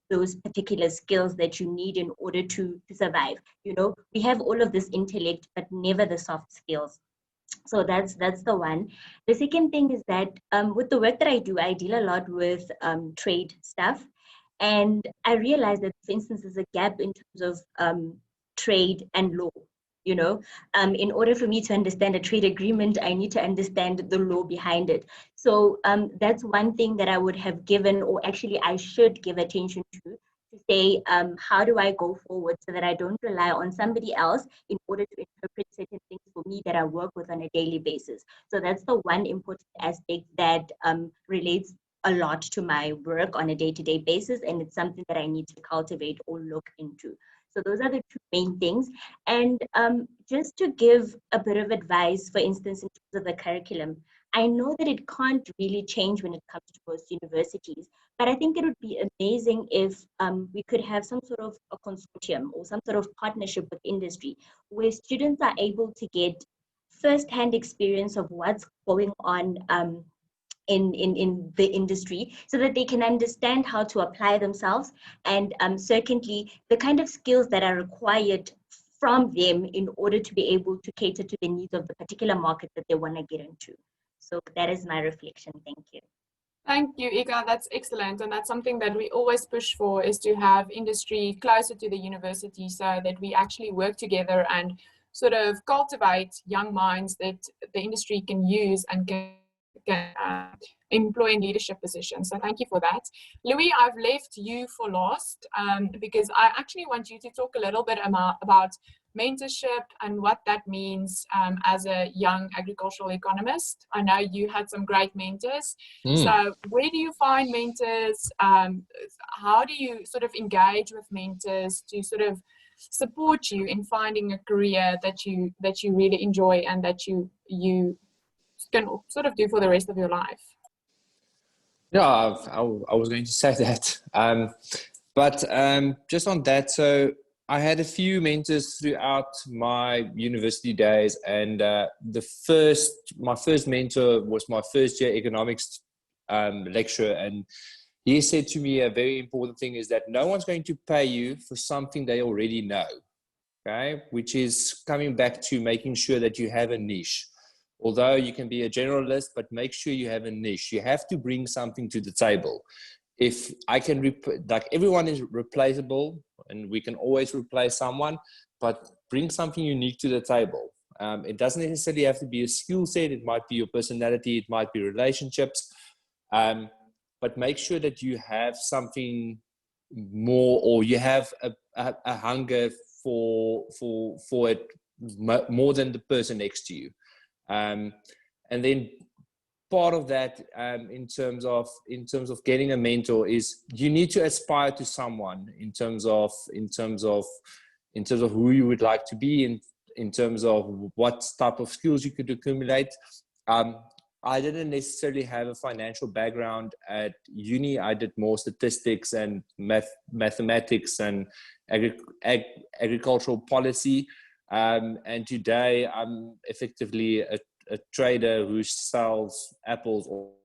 S6: those particular skills that you need in order to survive. We have all of this intellect, but never the soft skills. So that's the one. The second thing is that with the work that I do, I deal a lot with trade stuff. And I realized that, for instance, there's a gap in terms of trade and law. You know, in order for me to understand a trade agreement, I need to understand the law behind it. So that's one thing that I would have given, or actually I should give attention to say, how do I go forward so that I don't rely on somebody else in order to interpret certain things for me that I work with on a daily basis. So that's the one important aspect that relates a lot to my work on a day-to-day basis, and it's something that I need to cultivate or look into. So those are the two main things. And just to give a bit of advice, for instance, in terms of the curriculum, I know that it can't really change when it comes to most universities, but I think it would be amazing if we could have some sort of a consortium or some sort of partnership with industry where students are able to get first-hand experience of what's going on in the industry so that they can understand how to apply themselves, and secondly, the kind of skills that are required from them in order to be able to cater to the needs of the particular market that they want to get into. So that is my reflection. Thank you.
S9: Thank you, Ika. That's excellent. And that's something that we always push for, is to have industry closer to the university so that we actually work together and sort of cultivate young minds that the industry can use and can employ in leadership positions. So thank you for that. Louis, I've left you for last because I actually want you to talk a little bit about mentorship and what that means as a young agricultural economist. I know you had some great mentors. So where do you find mentors? How do you sort of engage with mentors to sort of support you in finding a career that you really enjoy and that you can sort of do for the rest of your life?
S3: Yeah, I was going to say that. But just on that, so I had a few mentors throughout my university days, and my first mentor was my first year economics lecturer, and he said to me a very important thing is that no one's going to pay you for something they already know, okay? Which is coming back to making sure that you have a niche. Although you can be a generalist, but make sure you have a niche. You have to bring something to the table. If I can, like, everyone is replaceable and we can always replace someone, but bring something unique to the table. It doesn't necessarily have to be a skill set. It might be your personality. It might be relationships. But make sure that you have something more, or you have a hunger for it more than the person next to you. And then part of that, in terms of getting a mentor, is you need to aspire to someone in terms of who you would like to be, in terms of what type of skills you could accumulate. I didn't necessarily have a financial background at uni. I did more statistics and mathematics and agricultural policy. And today I'm effectively a trader who sells apples all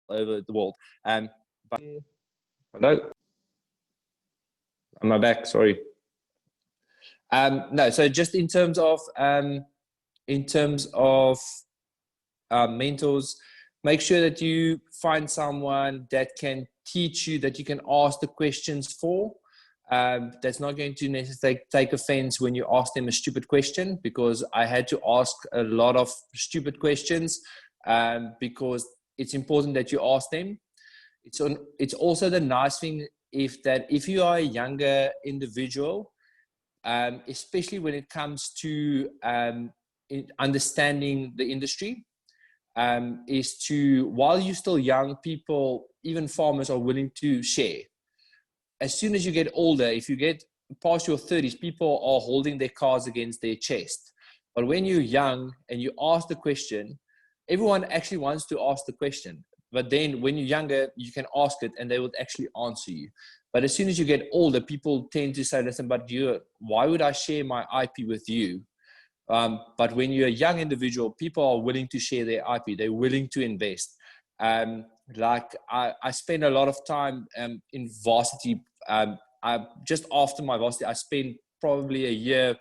S3: over the world. But hello, am I back? Sorry. No, so just in terms of mentors, make sure that you find someone that can teach you, that you can ask the questions for. That's not going to necessarily take offense when you ask them a stupid question, because I had to ask a lot of stupid questions, because it's important that you ask them. It's also the nice thing if you are a younger individual, especially when it comes to understanding the industry, is to, while you're still young, people, even farmers, are willing to share. As soon as you get older, if you get past your 30s, people are holding their cards against their chest. But when you're young and you ask the question, everyone actually wants to ask the question. But then when you're younger, you can ask it and they will actually answer you. But as soon as you get older, people tend to say, listen, but why would I share my IP with you? But when you're a young individual, people are willing to share their IP. They're willing to invest. Like I spend a lot of time in varsity. Just after my varsity, I spent probably a year,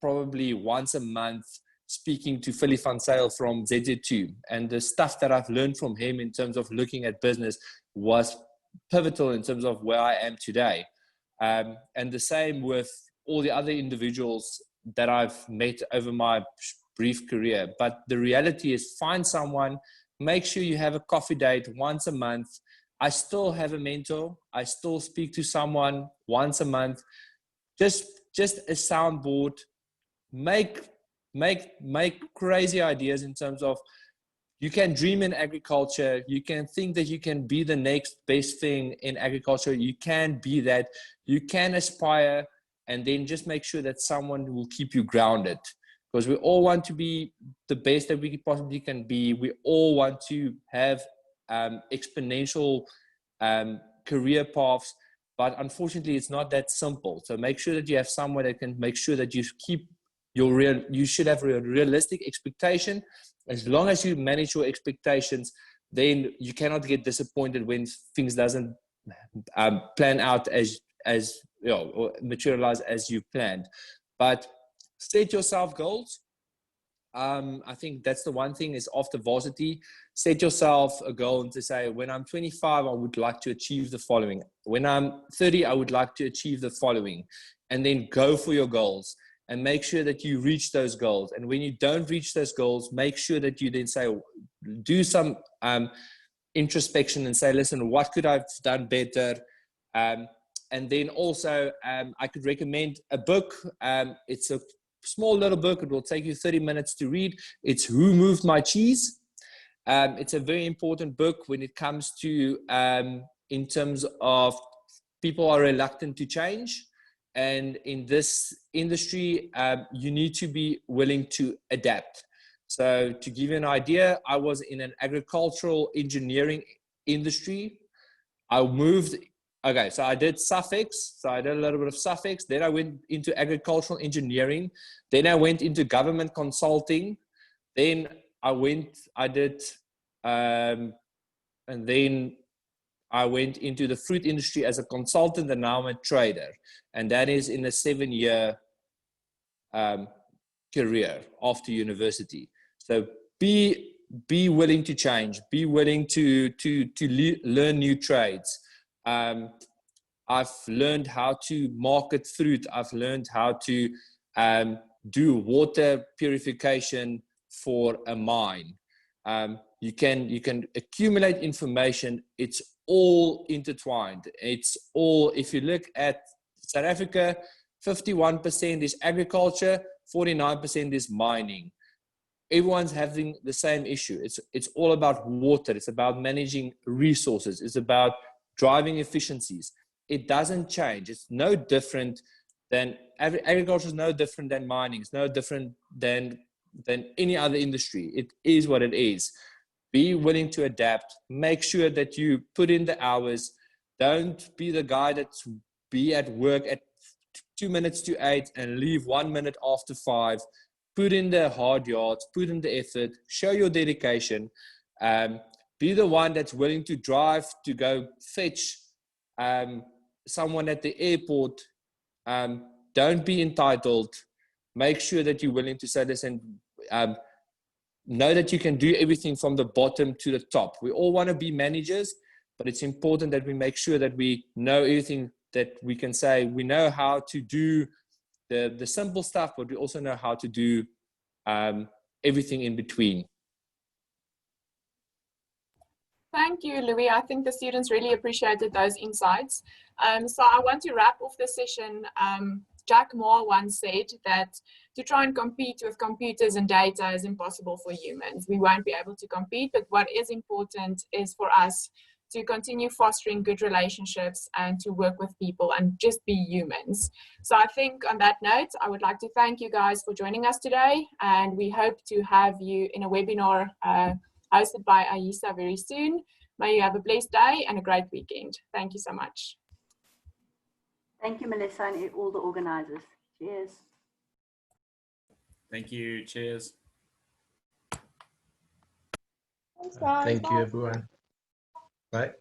S3: probably once a month, speaking to Philly Van Sale from ZZ2, and the stuff that I've learned from him in terms of looking at business was pivotal in terms of where I am today. And the same with all the other individuals that I've met over my brief career. But the reality is, find someone, make sure you have a coffee date once a month. I still have a mentor. I still speak to someone once a month. Just a soundboard. Make crazy ideas in terms of, you can dream in agriculture. You can think that you can be the next best thing in agriculture. You can be that. You can aspire, and then just make sure that someone will keep you grounded, because we all want to be the best that we possibly can be. We all want to have exponential career paths, but unfortunately, it's not that simple. So make sure that you have someone that can make sure that you keep you should have a realistic expectation. As long as you manage your expectations, then you cannot get disappointed when things doesn't plan out as you know, or materialize as you planned. But set yourself goals. I think that's the one thing is, after varsity, set yourself a goal and to say, when I'm 25, I would like to achieve the following. When I'm 30, I would like to achieve the following. And then go for your goals and make sure that you reach those goals. And when you don't reach those goals, make sure that you then say, do some introspection and say, listen, what could I have done better? And then also, I could recommend a book. It's a small little book. It will take you 30 minutes to read. It's Who Moved My Cheese? It's a very important book when it comes to, in terms of people are reluctant to change. And in this industry, you need to be willing to adapt. So to give you an idea, I was in an agricultural engineering industry. I moved, okay, so I did suffix. So I did a little bit of suffix. Then I went into agricultural engineering. Then I went into government consulting. Then I did, and then I went into the fruit industry as a consultant, and now I'm a trader. And that is in a 7-year career after university. So be willing to change, be willing to learn new trades. I've learned how to market fruit. I've learned how to do water purification for a mine. You can accumulate information. It's all intertwined. It's all, if you look at South Africa, 51% is agriculture, 49% is mining. Everyone's having the same issue. It's all about water. It's about managing resources. It's about driving efficiencies. It doesn't change. It's no different than agriculture is no different than mining. It's no different than any other industry. It is what it is. Be willing to adapt. Make sure that you put in the hours. Don't be the guy that's be at work at 2 minutes to 8 and leave 1 minute after 5. Put in the hard yards, put in the effort, show your dedication. Be the one that's willing to drive to go fetch someone at the airport. Don't be entitled. Make sure that you're willing to say this, and know that you can do everything from the bottom to the top. We all want to be managers, but it's important that we make sure that we know everything that we can say. We know how to do the simple stuff, but we also know how to do everything in between.
S9: Thank you, Louis. I think the students really appreciated those insights. So I want to wrap off the session. Jack Ma once said that to try and compete with computers and data is impossible for humans. We won't be able to compete, but what is important is for us to continue fostering good relationships and to work with people and just be humans. So I think on that note, I would like to thank you guys for joining us today, and we hope to have you in a webinar hosted by Aisa very soon. May you have a blessed day and a great weekend. Thank you so much.
S5: Thank you, Melissa, and all the organizers. Cheers.
S2: Thank you. Cheers.
S1: Thanks, guys.
S7: Thank
S1: Bye.
S7: you, everyone. Bye.